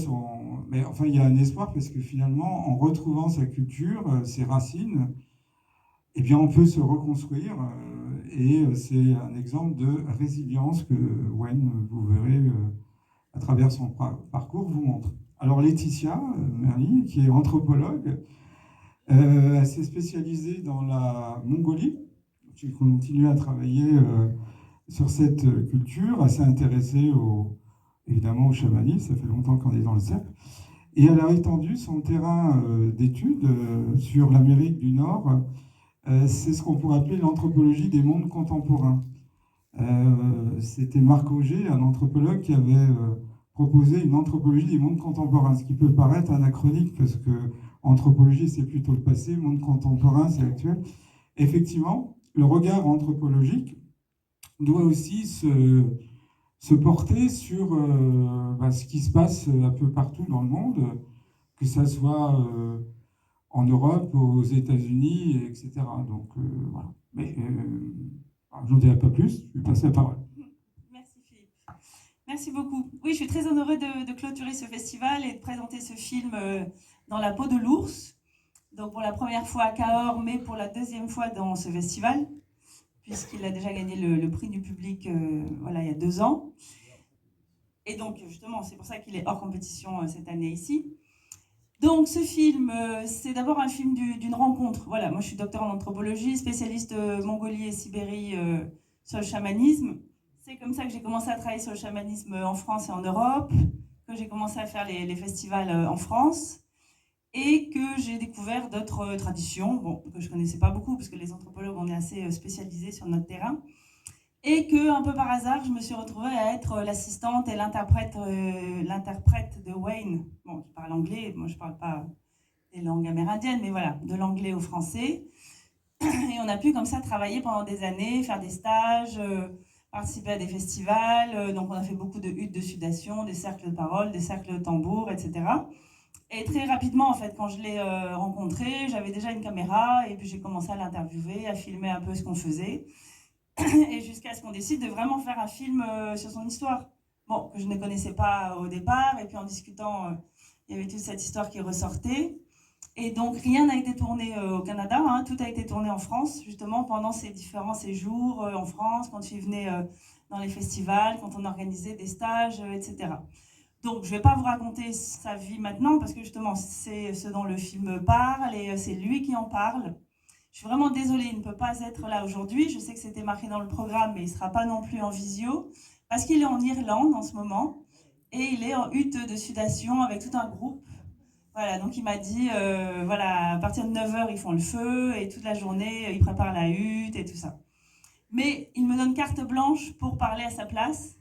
mais enfin, il y a un espoir, parce que finalement, en retrouvant sa culture, ses racines, eh bien, on peut se reconstruire et c'est un exemple de résilience que Wayne, vous verrez, à travers son parcours, vous montre. Alors, Laetitia Merli, qui est anthropologue, elle s'est spécialisée dans la Mongolie. J'ai continué à travailler sur cette culture, elle s'est intéressée évidemment au chamanisme, ça fait longtemps qu'on est dans le CEP. Et elle a étendu son terrain d'études sur l'Amérique du Nord. C'est ce qu'on pourrait appeler l'anthropologie des mondes contemporains. C'était Marc Auger, un anthropologue, qui avait proposé une anthropologie des mondes contemporains, ce qui peut paraître anachronique, parce que anthropologie, c'est plutôt le passé, monde contemporain, c'est l'actuel. Effectivement, le regard anthropologique doit aussi se porter sur ce qui se passe un peu partout dans le monde, que ça soit en Europe, aux États-Unis, etc. Donc, voilà. Mais je n'en dirai pas plus, je vais passer la parole. Merci Philippe. Merci beaucoup. Oui, je suis très honorée de clôturer ce festival et de présenter ce film dans la peau de l'ours. Donc pour la première fois à Cahors, mais pour la deuxième fois dans ce festival, puisqu'il a déjà gagné le prix du public il y a 2 ans. Et donc justement, c'est pour ça qu'il est hors compétition cette année ici. Donc ce film, c'est d'abord un film d'une rencontre. Voilà, moi je suis docteur en anthropologie, spécialiste Mongolie et Sibérie sur le chamanisme. C'est comme ça que j'ai commencé à travailler sur le chamanisme en France et en Europe, que j'ai commencé à faire les festivals en France, et que j'ai découvert d'autres traditions, que je ne connaissais pas beaucoup, parce que les anthropologues, on est assez spécialisés sur notre terrain, et que, un peu par hasard, je me suis retrouvée à être l'assistante et l'interprète de Wayne, qui parle anglais. Moi, je ne parle pas des langues amérindiennes, mais voilà, de l'anglais au français. Et on a pu comme ça travailler pendant des années, faire des stages, participer à des festivals. Donc on a fait beaucoup de huttes de sudation, des cercles de parole, des cercles de tambour, etc. Et très rapidement, en fait, quand je l'ai rencontré, j'avais déjà une caméra et puis j'ai commencé à l'interviewer, à filmer un peu ce qu'on faisait. Et jusqu'à ce qu'on décide de vraiment faire un film sur son histoire. Bon, que je ne connaissais pas au départ. Et puis en discutant, il y avait toute cette histoire qui ressortait. Et donc rien n'a été tourné au Canada, hein, tout a été tourné en France, justement pendant ces différents séjours en France, quand il venait dans les festivals, quand on organisait des stages, etc. Donc je ne vais pas vous raconter sa vie maintenant, parce que justement c'est ce dont le film parle et c'est lui qui en parle. Je suis vraiment désolée, il ne peut pas être là aujourd'hui. Je sais que c'était marqué dans le programme, mais il ne sera pas non plus en visio, parce qu'il est en Irlande en ce moment, et il est en hutte de sudation avec tout un groupe. Voilà, donc il m'a dit, voilà, à partir de 9h, ils font le feu, et toute la journée, ils préparent la hutte et tout ça. Mais il me donne carte blanche pour parler à sa place,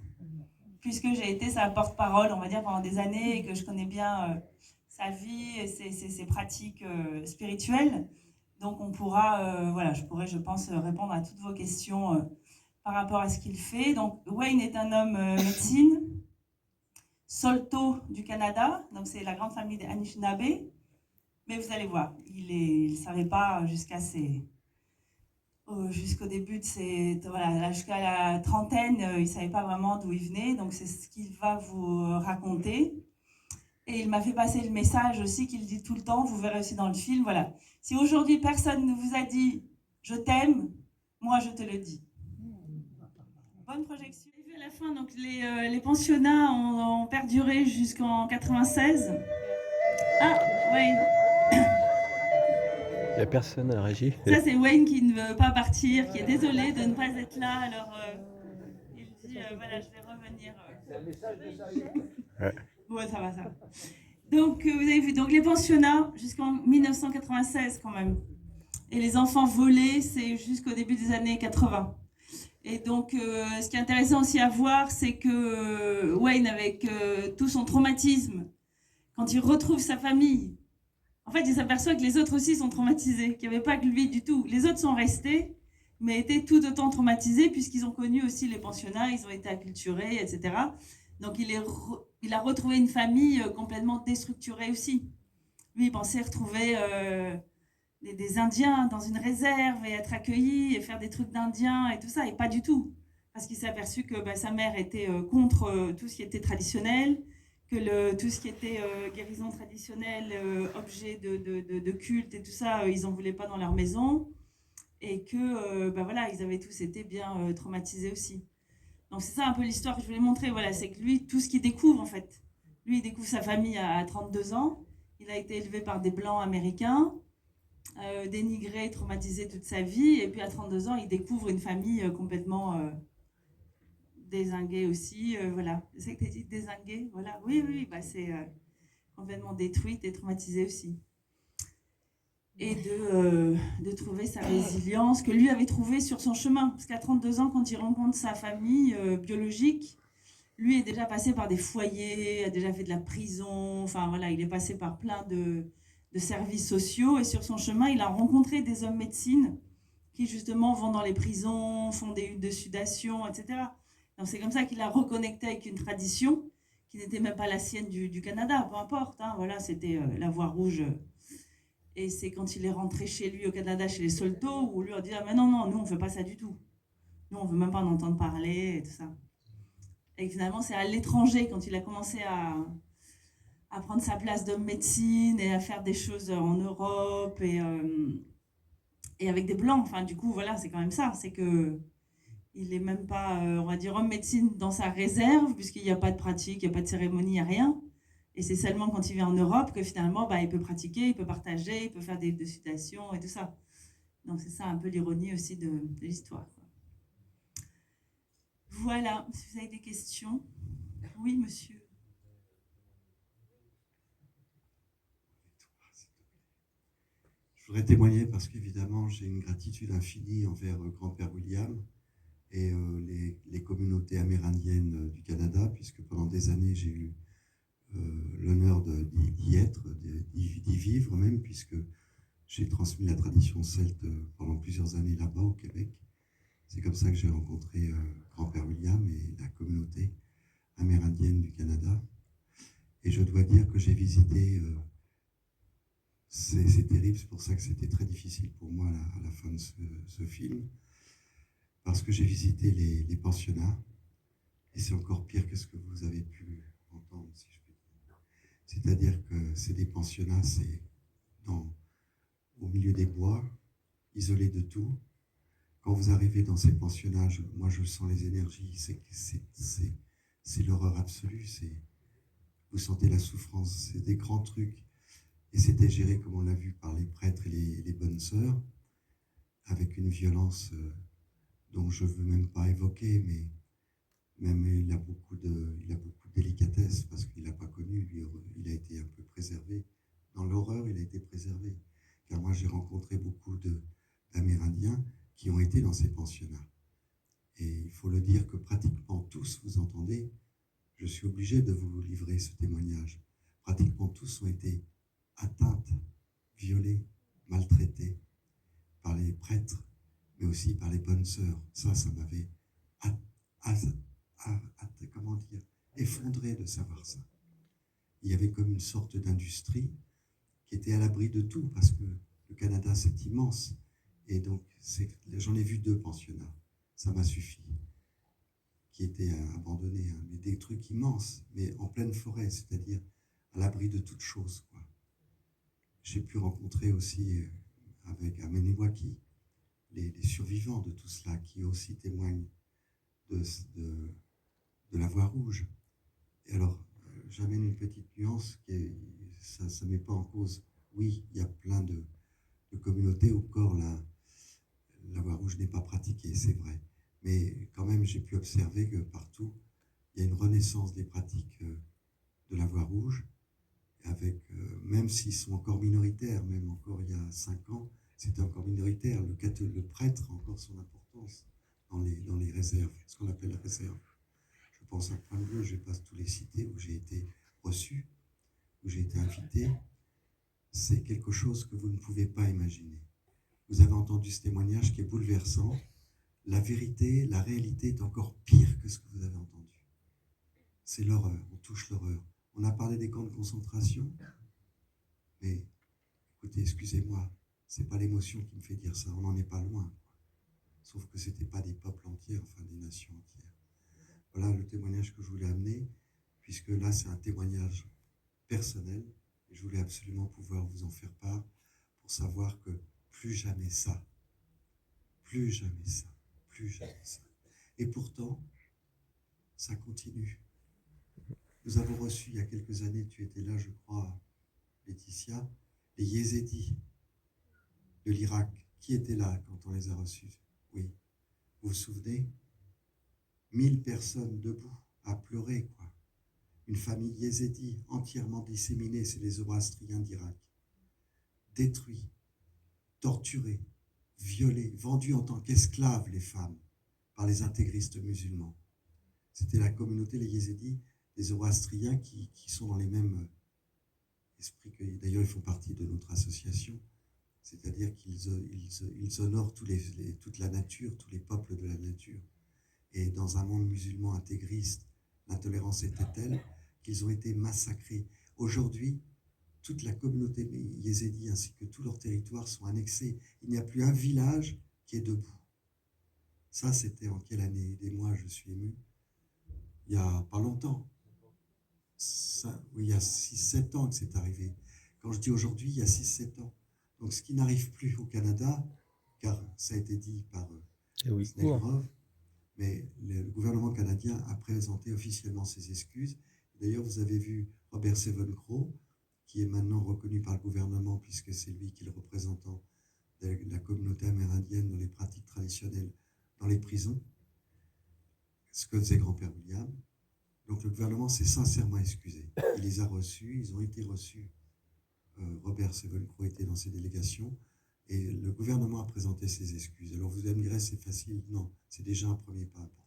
puisque j'ai été sa porte-parole, on va dire, pendant des années, et que je connais bien sa vie et ses pratiques spirituelles. Donc on pourra, voilà, je pourrais, je pense, répondre à toutes vos questions par rapport à ce qu'il fait. Donc Wayne est un homme médecine, Saulteaux du Canada, donc c'est la grande famille des Anishinaabe. Mais vous allez voir, il ne savait pas jusqu'au début de voilà, jusqu'à la trentaine, il ne savait pas vraiment d'où il venait. Donc c'est ce qu'il va vous raconter. Et il m'a fait passer le message aussi qu'il dit tout le temps, vous verrez aussi dans le film, voilà. Si aujourd'hui personne ne vous a dit « je t'aime », moi je te le dis. Bonne projection. J'ai vu à la fin, donc les pensionnats ont perduré jusqu'en 96. Ah, oui. Il n'y a personne à la régie. Ça, c'est Wayne qui ne veut pas partir, qui est désolé de ne pas être là. Alors, il dit, voilà, je vais revenir. C'est un message de sagesse. Ouais, ça va, ça va. Donc, vous avez vu, donc les pensionnats jusqu'en 1996 quand même. Et les enfants volés, c'est jusqu'au début des années 80. Et donc, ce qui est intéressant aussi à voir, c'est que Wayne, avec tout son traumatisme, quand il retrouve sa famille, en fait, il s'aperçoit que les autres aussi sont traumatisés, qu'il n'y avait pas que lui du tout. Les autres sont restés, mais étaient tout autant traumatisés, puisqu'ils ont connu aussi les pensionnats, ils ont été acculturés, etc. Donc, il a retrouvé une famille complètement déstructurée aussi. Lui, il pensait retrouver des Indiens dans une réserve et être accueilli et faire des trucs d'Indiens et tout ça, et pas du tout. Parce qu'il s'est aperçu que sa mère était contre tout ce qui était traditionnel, que tout ce qui était guérison traditionnelle, objet de culte et tout ça, ils n'en voulaient pas dans leur maison. Et que, voilà, ils avaient tous été bien traumatisés aussi. Donc c'est ça un peu l'histoire que je voulais montrer, voilà, c'est que lui, tout ce qu'il découvre en fait, lui il découvre sa famille à 32 ans, il a été élevé par des blancs américains, dénigré, traumatisé toute sa vie, et puis à 32 ans il découvre une famille complètement dézinguée aussi, voilà, c'est que tu dit dézinguée, voilà, oui, c'est complètement détruite et traumatisée aussi. Et de trouver sa résilience que lui avait trouvée sur son chemin. Parce qu'à 32 ans, quand il rencontre sa famille biologique, lui est déjà passé par des foyers, a déjà fait de la prison, enfin voilà, il est passé par plein de services sociaux. Et sur son chemin, il a rencontré des hommes médecine qui justement vont dans les prisons, font des huttes de sudation, etc. Donc c'est comme ça qu'il a reconnecté avec une tradition qui n'était même pas la sienne du Canada, peu importe, hein, voilà, c'était la voie rouge. Et c'est quand il est rentré chez lui au Canada, chez les Saulteaux, où lui a dit « Ah mais non, nous on ne fait pas ça du tout. Nous on ne veut même pas en entendre parler et tout ça. » Et finalement c'est à l'étranger, quand il a commencé à prendre sa place d'homme médecine et à faire des choses en Europe et avec des Blancs. Enfin du coup voilà, c'est quand même ça, c'est que il n'est même pas, on va dire, homme médecine dans sa réserve, puisqu'il n'y a pas de pratique, il n'y a pas de cérémonie, il n'y a rien. Et c'est seulement quand il vient en Europe que finalement, il peut pratiquer, il peut partager, il peut faire des citations et tout ça. Donc c'est ça un peu l'ironie aussi de l'histoire. Voilà, si vous avez des questions. Oui, monsieur. Je voudrais témoigner parce qu'évidemment, j'ai une gratitude infinie envers grand-père William et les communautés amérindiennes du Canada, puisque pendant des années, j'ai eu l'honneur d'y être, d'y vivre même, puisque j'ai transmis la tradition celte pendant plusieurs années là-bas au Québec. C'est comme ça que j'ai rencontré Grand-Père William et la communauté amérindienne du Canada. Et je dois dire que j'ai visité, c'est terrible, c'est pour ça que c'était très difficile pour moi à la fin de ce film, parce que j'ai visité les pensionnats, et c'est encore pire que ce que vous avez pu entendre, si je puis dire. C'est-à-dire que c'est des pensionnats, c'est au milieu des bois, isolés de tout. Quand vous arrivez dans ces pensionnats, moi je sens les énergies, c'est l'horreur absolue, vous sentez la souffrance, c'est des grands trucs. Et c'était géré, comme on l'a vu, par les prêtres et les bonnes sœurs, avec une violence dont je ne veux même pas évoquer, mais même il a beaucoup de délicatesse, parce qu'il n'a pas connu, lui, il a été un peu préservé. Dans l'horreur, il a été préservé. Car moi, j'ai rencontré beaucoup d'Amérindiens qui ont été dans ces pensionnats. Et il faut le dire que pratiquement tous, vous entendez, je suis obligé de vous livrer ce témoignage. Pratiquement tous ont été atteintes, violées, maltraitées par les prêtres, mais aussi par les bonnes sœurs. Ça m'avait comment dire, effondré de savoir ça. Il y avait comme une sorte d'industrie qui était à l'abri de tout, parce que le Canada, c'est immense. Et donc, j'en ai vu 2 pensionnats, ça m'a suffi, qui étaient abandonnés, hein, mais des trucs immenses, mais en pleine forêt, c'est-à-dire à l'abri de toute chose, quoi. J'ai pu rencontrer aussi, à Maniwaki, les survivants de tout cela, qui aussi témoignent de la voie rouge. Et alors, j'amène une petite nuance, ça ne met pas en cause. Oui, il y a plein de communautés où encore la voie rouge n'est pas pratiquée, c'est vrai. Mais quand même, j'ai pu observer que partout, il y a une renaissance des pratiques de la voie rouge, avec, même s'ils sont encore minoritaires, même encore il y a 5 ans, c'était encore minoritaire. Le prêtre a encore son importance dans les réserves, ce qu'on appelle réserve. Je pense à Pointe-Bleue, je passe tous les cités où j'ai été reçu, où j'ai été invité. C'est quelque chose que vous ne pouvez pas imaginer. Vous avez entendu ce témoignage qui est bouleversant. La vérité, la réalité est encore pire que ce que vous avez entendu. C'est l'horreur, on touche l'horreur. On a parlé des camps de concentration, mais écoutez, excusez-moi, c'est pas l'émotion qui me fait dire ça, on n'en est pas loin. Sauf que c'était pas des peuples entiers, enfin des nations entières. Voilà le témoignage que je voulais amener, puisque là c'est un témoignage personnel, et je voulais absolument pouvoir vous en faire part pour savoir que plus jamais ça, plus jamais ça, plus jamais ça. Et pourtant, ça continue. Nous avons reçu il y a quelques années, tu étais là je crois, Laetitia, les Yézidis de l'Irak. Qui était là quand on les a reçus? Oui, vous vous souvenez? 1000 personnes debout, à pleurer, quoi. Une famille yézidi entièrement disséminée, c'est les Zoroastriens d'Irak. Détruits, torturés, violés, vendus en tant qu'esclaves, les femmes, par les intégristes musulmans. C'était la communauté, les Yézidis, des Zoroastriens qui sont dans les mêmes esprits que... D'ailleurs, ils font partie de notre association. C'est-à-dire qu'ils honorent toute la nature, tous les peuples de la nature. Et dans un monde musulman intégriste, l'intolérance était telle qu'ils ont été massacrés. Aujourd'hui, toute la communauté yézidi ainsi que tous leurs territoires sont annexés. Il n'y a plus un village qui est debout. Ça, c'était en quelle année? Aidez-moi, je suis ému. Il n'y a pas longtemps. Oui, il y a 6-7 ans que c'est arrivé. Quand je dis aujourd'hui, il y a 6-7 ans. Donc, ce qui n'arrive plus au Canada, car ça a été dit par Snellgrove, mais le gouvernement canadien a présenté officiellement ses excuses. D'ailleurs, vous avez vu Robert Sevencrow, qui est maintenant reconnu par le gouvernement, puisque c'est lui qui est le représentant de la communauté amérindienne dans les pratiques traditionnelles dans les prisons, ce que faisait Grand-Père William. Donc le gouvernement s'est sincèrement excusé. Il les a reçus, ils ont été reçus. Robert Sevencrow était dans ses délégations, et le gouvernement a présenté ses excuses. Alors vous allez me dire, c'est facile. Non, c'est déjà un premier pas important.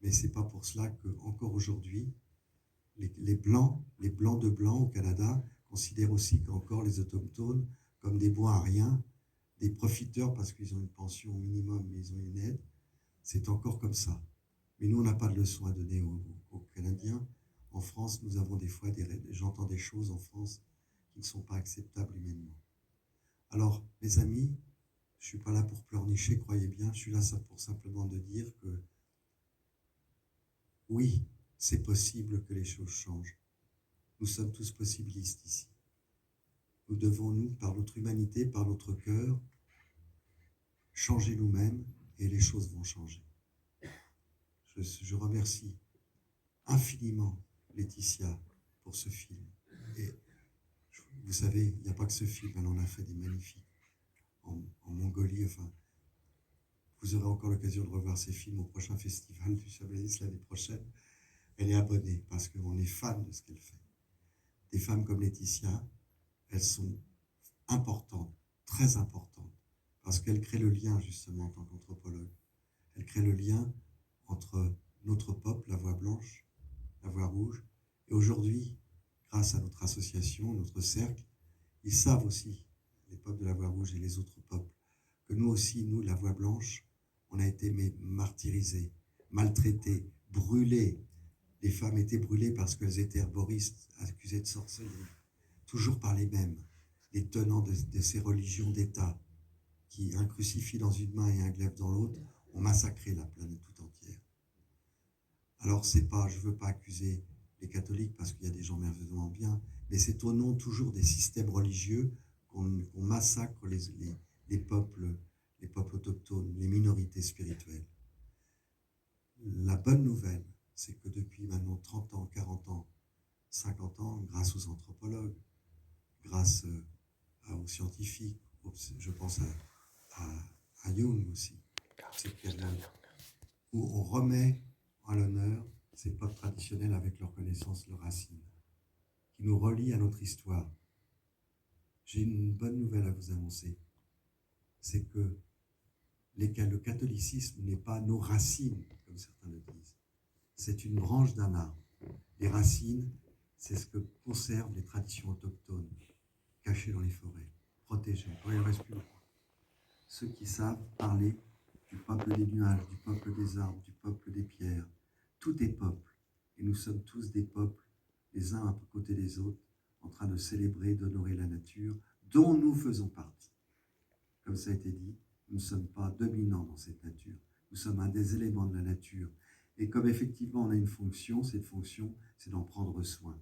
Mais ce n'est pas pour cela qu'encore aujourd'hui, les Blancs de Blanc au Canada considèrent aussi qu'encore les autochtones comme des bons à rien, des profiteurs parce qu'ils ont une pension minimum, mais ils ont une aide. C'est encore comme ça. Mais nous, on n'a pas de leçon à donner aux Canadiens. En France, nous avons des fois, j'entends des choses en France qui ne sont pas acceptables humainement. Alors, mes amis, je ne suis pas là pour pleurnicher, croyez bien, je suis là pour simplement de dire que oui, c'est possible que les choses changent. Nous sommes tous possibilistes ici. Nous devons, nous, par notre humanité, par notre cœur, changer nous-mêmes et les choses vont changer. Je remercie infiniment Laetitia pour ce film. Et vous savez, il n'y a pas que ce film, elle en a fait des magnifiques. En Mongolie, enfin, vous aurez encore l'occasion de revoir ces films au prochain festival du Chablis l'année prochaine. Elle est abonnée parce qu'on est fan de ce qu'elle fait. Des femmes comme Laetitia, elles sont importantes, très importantes, parce qu'elles créent le lien justement en tant qu'anthropologue. Elles créent le lien entre notre peuple, la voix blanche, la voix rouge, et aujourd'hui, grâce à notre association, notre cercle, ils savent aussi, les peuples de la voix rouge et les autres peuples, que nous aussi, nous, la voix blanche, on a été martyrisés, maltraités, brûlés. Les femmes étaient brûlées parce qu'elles étaient herboristes, accusées de sorcellerie, toujours par les mêmes, les tenants de ces religions d'État, qui, un crucifix dans une main et un glaive dans l'autre, ont massacré la planète tout entière. Alors, je ne veux pas accuser les catholiques parce qu'il y a des gens merveilleusement bien, mais c'est au nom toujours des systèmes religieux qu'on massacre les peuples autochtones, les minorités spirituelles. La bonne nouvelle, c'est que depuis maintenant 30 ans, 40 ans, 50 ans, grâce aux anthropologues, grâce aux scientifiques, je pense à Jung aussi, où on remet à l'honneur ces peuples traditionnels avec leurs connaissances, leurs racines, qui nous relient à notre histoire. J'ai une bonne nouvelle à vous annoncer, c'est que le catholicisme n'est pas nos racines, comme certains le disent. C'est une branche d'un arbre. Les racines, c'est ce que conservent les traditions autochtones, cachées dans les forêts, protégées. Quand il ne reste plus beaucoup. Ceux qui savent parler du peuple des nuages, du peuple des arbres, du peuple des pierres. Tout est peuple. Et nous sommes tous des peuples, les uns à côté des autres, en train de célébrer, d'honorer la nature, dont nous faisons partie. Comme ça a été dit, nous ne sommes pas dominants dans cette nature. Nous sommes un des éléments de la nature. Et comme effectivement on a une fonction, cette fonction, c'est d'en prendre soin.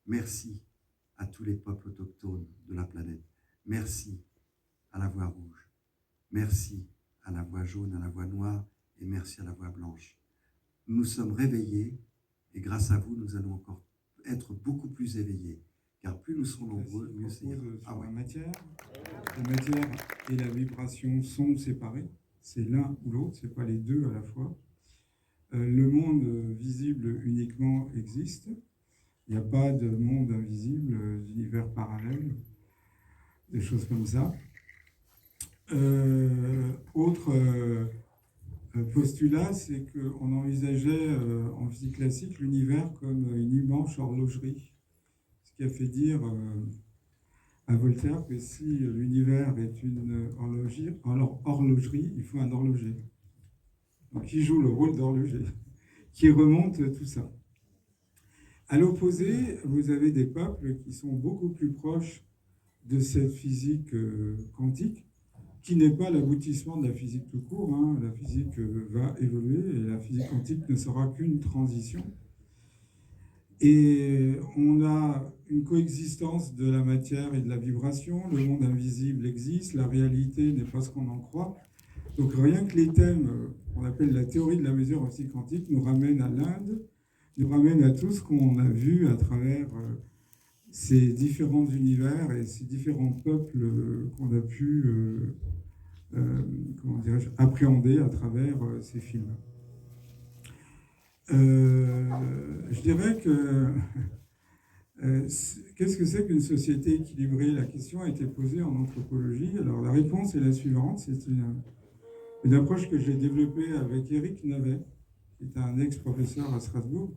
Merci à tous les peuples autochtones de la planète. Merci à la voix rouge. Merci à la voix jaune, à la voix noire, et merci à la voix blanche. Nous nous sommes réveillés, et grâce à vous, nous allons encore être beaucoup plus éveillés. Car plus nous serons nombreux, mieux c'est. La matière et la vibration sont séparées. C'est l'un ou l'autre, c'est pas les deux à la fois. Le monde visible uniquement existe. Il n'y a pas de monde invisible, d'univers parallèle, des choses comme ça. Autre postulat, c'est qu'on envisageait en physique classique l'univers comme une immense horlogerie. Ce qui a fait dire à Voltaire que si l'univers est une horlogerie, il faut un horloger. Donc qui joue le rôle d'horloger, qui remonte tout ça. À l'opposé, vous avez des peuples qui sont beaucoup plus proches de cette physique quantique, qui n'est pas l'aboutissement de la physique tout court. Hein. La physique va évoluer et la physique quantique ne sera qu'une transition. Et on a une coexistence de la matière et de la vibration. Le monde invisible existe, la réalité n'est pas ce qu'on en croit. Donc rien que les thèmes qu'on appelle la théorie de la mesure en physique quantique nous ramènent à l'Inde, nous ramènent à tout ce qu'on a vu à travers ces différents univers et ces différents peuples qu'on a pu appréhender à travers ces films. Je dirais que qu'est-ce que c'est qu'une société équilibrée? La question a été posée en anthropologie. Alors la réponse est la suivante, c'est une approche que j'ai développée avec Éric Navet, qui est un ex-professeur à Strasbourg.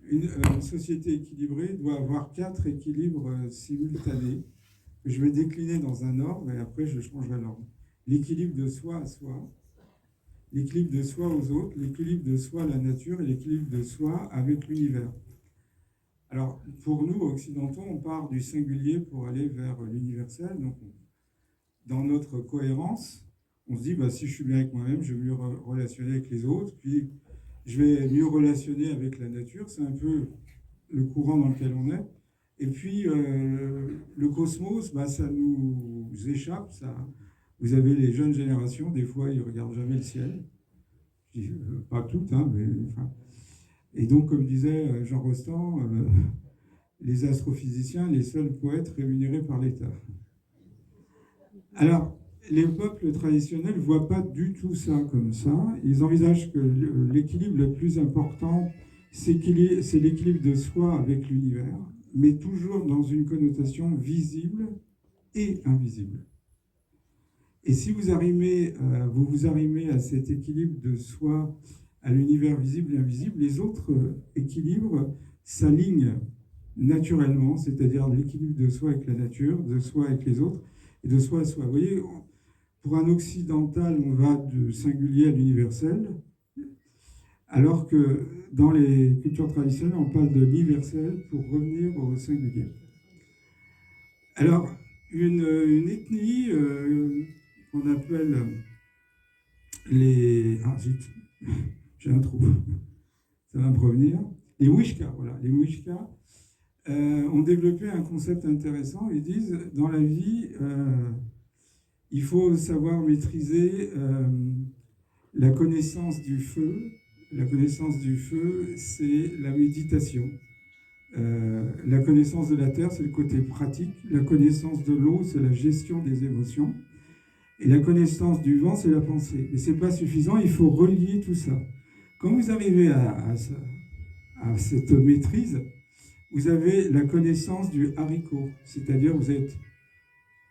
une société équilibrée doit avoir 4 équilibres simultanés que je vais décliner dans un ordre et après je changerai l'ordre. L'équilibre de soi à soi, l'équilibre de soi aux autres, l'équilibre de soi à la nature et l'équilibre de soi avec l'univers. Alors, pour nous, occidentaux, on part du singulier pour aller vers l'universel. Donc, dans notre cohérence, on se dit, bah, si je suis bien avec moi-même, je vais mieux relationner avec les autres, puis je vais mieux relationner avec la nature. C'est un peu le courant dans lequel on est. Et puis, le cosmos, bah, ça nous échappe. Vous avez les jeunes générations, des fois, ils ne regardent jamais le ciel. Je dis, pas toutes, hein, mais enfin. Et donc, comme disait Jean Rostand, les astrophysiciens, les seuls poètes rémunérés par l'État. Alors, les peuples traditionnels ne voient pas du tout ça comme ça. Ils envisagent que l'équilibre le plus important, c'est l'équilibre de soi avec l'univers, mais toujours dans une connotation visible et invisible. Et si vous vous arrimez à cet équilibre de soi, à l'univers visible et invisible, les autres équilibres s'alignent naturellement, c'est-à-dire l'équilibre de soi avec la nature, de soi avec les autres, et de soi à soi. Vous voyez, pour un occidental, on va du singulier à l'universel, alors que dans les cultures traditionnelles, on parle de l'universel pour revenir au singulier. Alors, une ethnie qu'on appelle les... Ah, zut, j'ai un trou, ça va me revenir. Les Wishka, voilà. Les Wishka ont développé un concept intéressant. Ils disent, dans la vie, il faut savoir maîtriser la connaissance du feu. La connaissance du feu, c'est la méditation. La connaissance de la terre, c'est le côté pratique. La connaissance de l'eau, c'est la gestion des émotions. Et la connaissance du vent, c'est la pensée. Mais ce n'est pas suffisant, il faut relier tout ça. Quand vous arrivez à cette maîtrise, vous avez la connaissance du haricot, c'est-à-dire vous êtes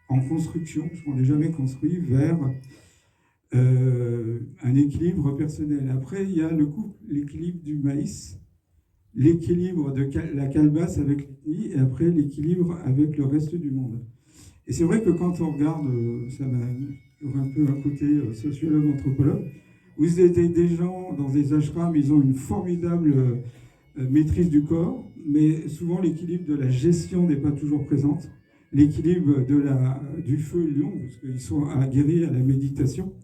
en construction, parce qu'on n'est jamais construit, vers un équilibre personnel. Après, il y a l'équilibre du maïs, l'équilibre de la calebasse avec l'ethnie, et après l'équilibre avec le reste du monde. Et c'est vrai que quand on regarde, ça va un peu un côté sociologue, anthropologue, vous avez des gens dans des ashrams, ils ont une formidable maîtrise du corps, mais souvent l'équilibre de la gestion n'est pas toujours présente. L'équilibre du feu lion, parce qu'ils sont aguerris à la méditation.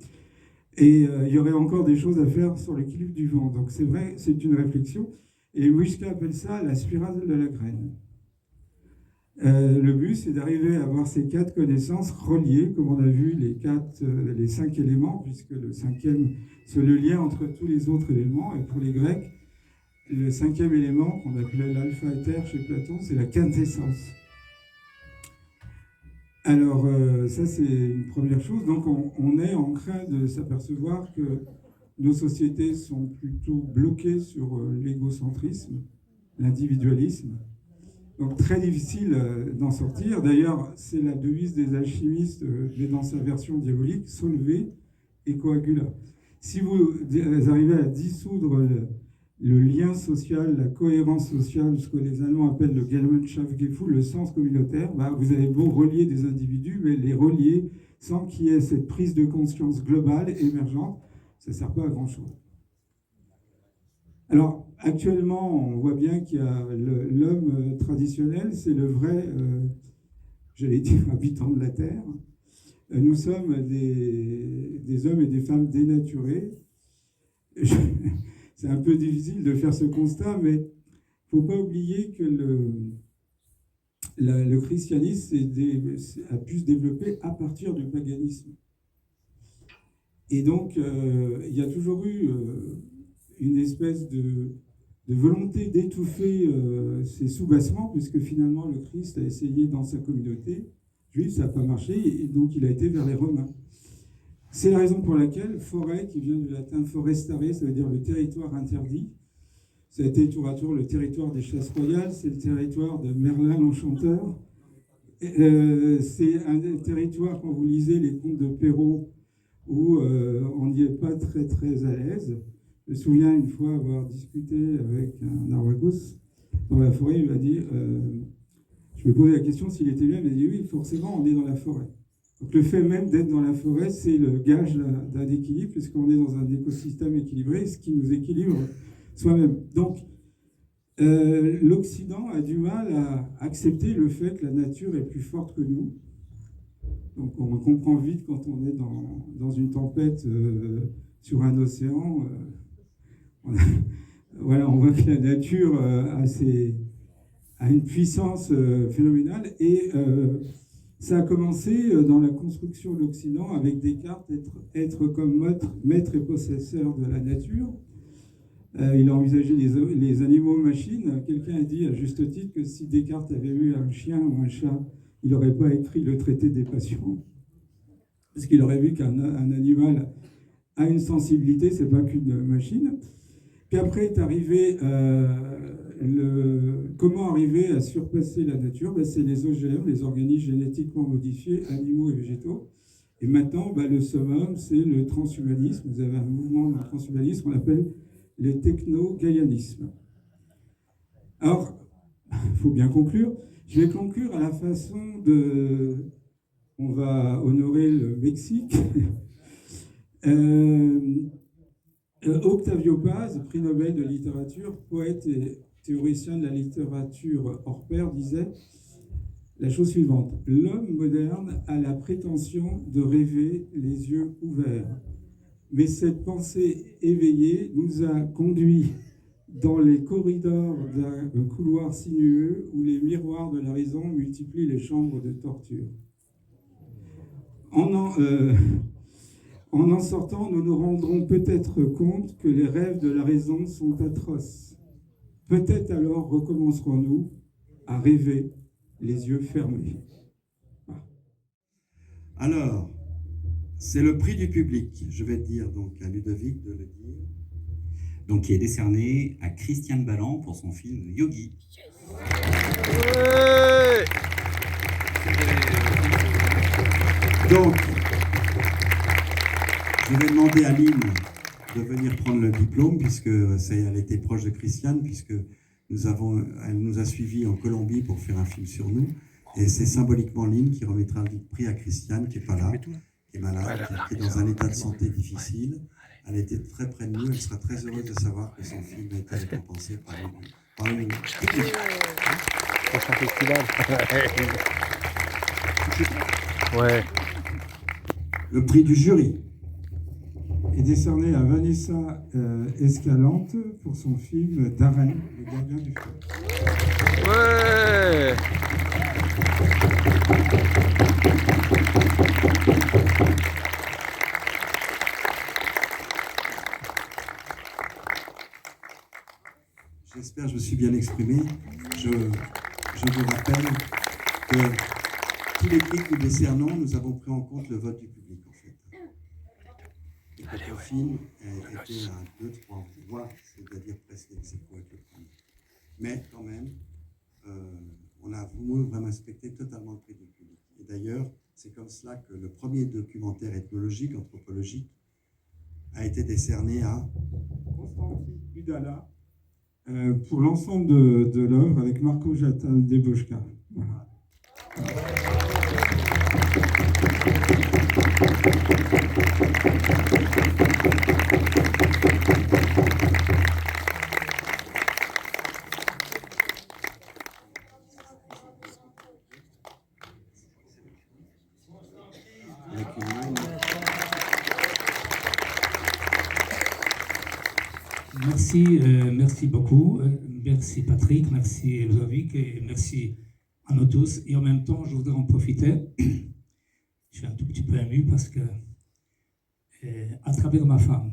Et il y aurait encore des choses à faire sur l'équilibre du vent. Donc c'est vrai, c'est une réflexion. Et Wishka appelle ça la spirale de la graine. Le but, c'est d'arriver à avoir ces 4 connaissances reliées, comme on a vu les 5 éléments, puisque le 5e, c'est le lien entre tous les autres éléments. Et pour les Grecs, le 5e élément, qu'on appelait l'alpha-éther chez Platon, c'est la quintessence. Alors, ça, c'est une première chose. Donc, on est en train de s'apercevoir que nos sociétés sont plutôt bloquées sur l'égocentrisme, l'individualisme. Donc, très difficile d'en sortir. D'ailleurs, c'est la devise des alchimistes, mais dans sa version diabolique, solve et coagula. Si vous arrivez à dissoudre le lien social, la cohérence sociale, ce que les Allemands appellent le Gemeinschaftsgefühl, le sens communautaire, bah, vous avez beau relier des individus, mais les relier sans qu'il y ait cette prise de conscience globale, émergente, ça ne sert pas à grand-chose. Alors, actuellement, on voit bien qu'il y a l'homme traditionnel, c'est le vrai, j'allais dire, habitant de la Terre. Nous sommes des hommes et des femmes dénaturés. C'est un peu difficile de faire ce constat, mais il ne faut pas oublier que le christianisme a pu se développer à partir du paganisme. Et donc, il y a toujours eu une espèce de volonté d'étouffer ces soubassements, puisque finalement le Christ a essayé dans sa communauté juive, ça n'a pas marché, et donc il a été vers les Romains. C'est la raison pour laquelle forêt, qui vient du latin forestare, ça veut dire le territoire interdit, ça a été tour à tour le territoire des chasses royales, c'est le territoire de Merlin l'Enchanteur. C'est un territoire, quand vous lisez les contes de Perrault, où on n'y est pas très très à l'aise, Je me souviens une fois avoir discuté avec un Arwagos dans la forêt, il m'a dit, je me posais la question s'il était bien, il m'a dit oui, forcément, on est dans la forêt. Donc le fait même d'être dans la forêt, c'est le gage d'un équilibre, puisqu'on est dans un écosystème équilibré, ce qui nous équilibre soi-même. Donc l'Occident a du mal à accepter le fait que la nature est plus forte que nous. Donc on comprend vite quand on est dans une tempête sur un océan. Voilà, on voit que la nature a une puissance phénoménale. Et ça a commencé dans la construction de l'Occident avec Descartes, être comme maître et possesseur de la nature. Il a envisagé les animaux-machines. Quelqu'un a dit à juste titre que si Descartes avait eu un chien ou un chat, il n'aurait pas écrit le traité des passions. Parce qu'il aurait vu qu'un animal a une sensibilité, c'est pas qu'une machine. Puis après est arrivé comment arriver à surpasser la nature, c'est les OGM, les organismes génétiquement modifiés, animaux et végétaux. Et maintenant, le summum, c'est le transhumanisme. Vous avez un mouvement de transhumanisme qu'on appelle le techno-gaïanisme. Alors, il faut bien conclure. Je vais conclure à la façon de... On va honorer le Mexique. Octavio Paz, prix Nobel de littérature, poète et théoricien de la littérature hors pair, disait la chose suivante. L'homme moderne a la prétention de rêver les yeux ouverts. Mais cette pensée éveillée nous a conduits dans les corridors d'un couloir sinueux où les miroirs de la raison multiplient les chambres de torture. En en sortant, nous nous rendrons peut-être compte que les rêves de la raison sont atroces. Peut-être alors recommencerons-nous à rêver les yeux fermés. Alors, c'est le prix du public. Je vais dire donc à Ludovic de le dire. Donc, qui est décerné à Christiane Balland pour son film Yogi. Ouais. Donc, je vais demander à Lynn de venir prendre le diplôme, puisque elle était proche de Christiane, puisque elle nous a suivis en Colombie pour faire un film sur nous. Et c'est symboliquement Lynn qui remettra le prix à Christiane, qui n'est pas là, qui est malade, qui est dans un état de santé difficile. Elle était très près de nous, elle sera très heureuse de savoir que son film a été récompensé par le public. Prochain festival. Ouais. Le prix du jury est décerné à Vanessa Escalante pour son film Darren, le gardien du feu. Ouais. J'espère que je me suis bien exprimé. Je vous rappelle que tous les prix que nous décernons, nous avons pris en compte le vote du public, en fait. Et que le film était à 2-3 voix, c'est-à-dire presque ex aequo avec le premier. Mais quand même, on a voulu vraiment respecter totalement le prix du public. Et d'ailleurs, c'est comme cela que le premier documentaire ethnologique, anthropologique, a été décerné à Constantin Udala pour l'ensemble de l'œuvre avec Marco Jatal Deboschka. Voilà. Merci beaucoup. Merci Patrick, merci Ludovic et merci à nous tous. Et en même temps, je voudrais en profiter. Je suis un tout petit peu ému parce que, à travers ma femme,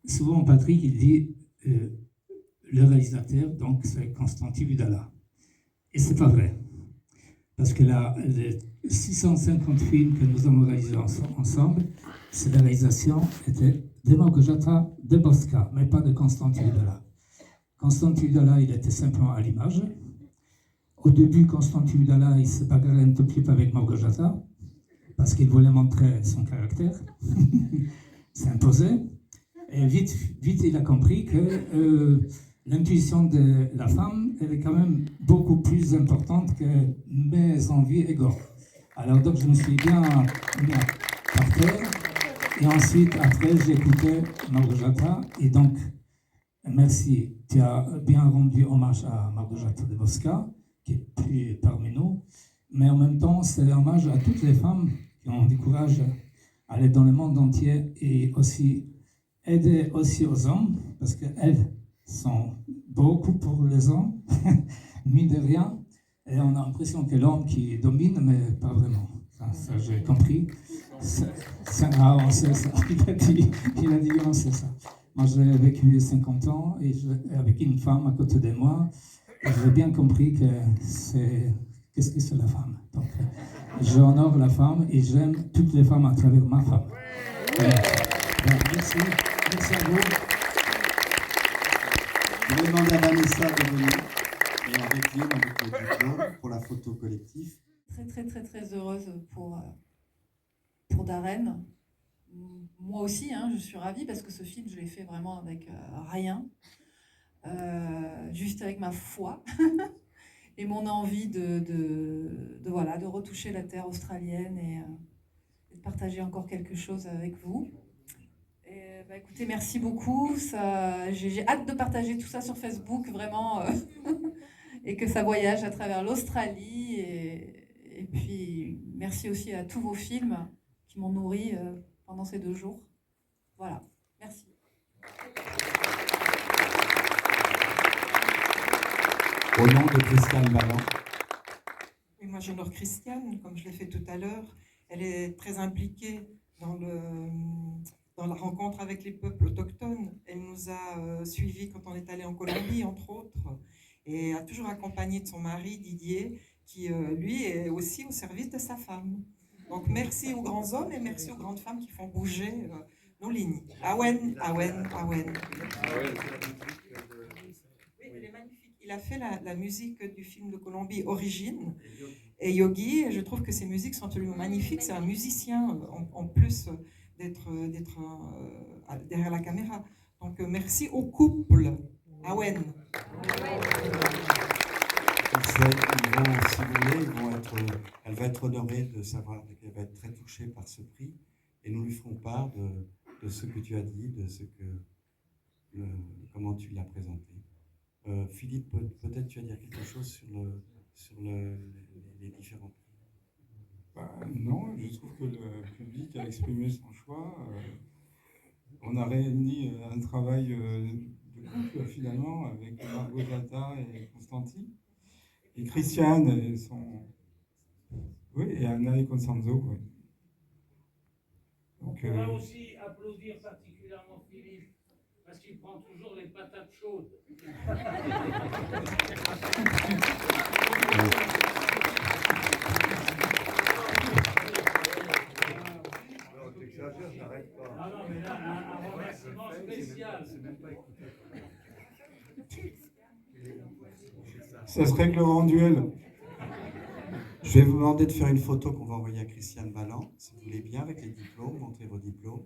souvent Patrick, il dit le réalisateur, donc c'est Constantin Udala. Et c'est pas vrai. Parce que les 650 films que nous avons réalisés ensemble, c'est la réalisation était de Małgorzata Dębowska, mais pas de Constantin Udala. Constantin Udala, il était simplement à l'image. Au début, Constantin Udala, il se bagarrait un tout petit peu avec Małgorzata, parce qu'il voulait montrer son caractère, s'imposer. Et vite, il a compris que l'intuition de la femme, elle est quand même beaucoup plus importante que mes envies égaux. Alors donc je me suis bien mis par terre. Et ensuite, après, j'ai écouté Małgorzata. Et donc, merci, tu as bien rendu hommage à Małgorzata Dybowska, qui est plus parmi nous. Mais en même temps, c'est un hommage à toutes les femmes qui ont du courage à aller dans le monde entier et aussi aider aussi aux hommes, parce qu'elles sont beaucoup pour les hommes, mis de rien. Et on a l'impression que l'homme qui domine, mais pas vraiment. Ça j'ai compris. On sait ça. Il a dit on sait ça. Moi, j'ai vécu 50 ans et avec une femme à côté de moi. Et j'ai bien compris que qu'est-ce que c'est la femme. Donc, j'honore la femme et j'aime toutes les femmes à travers ma femme. Merci. Merci à vous. Je vais demander à Vanessa de venir et avec lui, avec le diplôme, pour la photo collective. Très heureuse pour Darren. Moi aussi, je suis ravie parce que ce film, je l'ai fait vraiment avec rien, juste avec ma foi et mon envie de retoucher la terre australienne et de partager encore quelque chose avec vous. Et, écoutez, merci beaucoup. J'ai hâte de partager tout ça sur Facebook, vraiment, et que ça voyage à travers l'Australie. Et puis, merci aussi à tous vos films qui m'ont nourri pendant ces 2 jours. Voilà, merci. Au nom de Christiane Balland. Et moi, j'honore Christiane, comme je l'ai fait tout à l'heure. Elle est très impliquée dans la rencontre avec les peuples autochtones. Elle nous a suivis quand on est allé en Colombie, entre autres, et a toujours accompagné de son mari, Didier, qui, lui, est aussi au service de sa femme. Donc, merci aux grands hommes et merci aux grandes femmes qui font bouger nos lignes. Awen, Awen, Awen. Oui, elle est magnifique. Il a fait la musique du film de Colombie, Origine, et Yogi, et je trouve que ces musiques sont absolument magnifiques. C'est un musicien, en plus d'être derrière la caméra. Donc, merci au couple. Awen. Elle va être honorée de savoir qu'elle va être très touchée par ce prix et nous lui ferons part de ce que tu as dit, de ce que comment tu l'as présenté. Philippe, peut-être tu vas dire quelque chose sur les différents prix. Non, je trouve que le public a exprimé son choix. On a réuni un travail de couple finalement avec Małgorzata et Constantin. Et Christiane et Anna et Constanzo. Oui. Donc, on va aussi applaudir particulièrement Philippe, parce qu'il prend toujours les patates chaudes. T'exagères, j'arrête pas. Ah non, mais là, un remerciement spécial. ça serait que le grand duel. Je vais vous demander de faire une photo qu'on va envoyer à Christiane Balland, si vous voulez bien, avec les diplômes, montrez vos diplômes.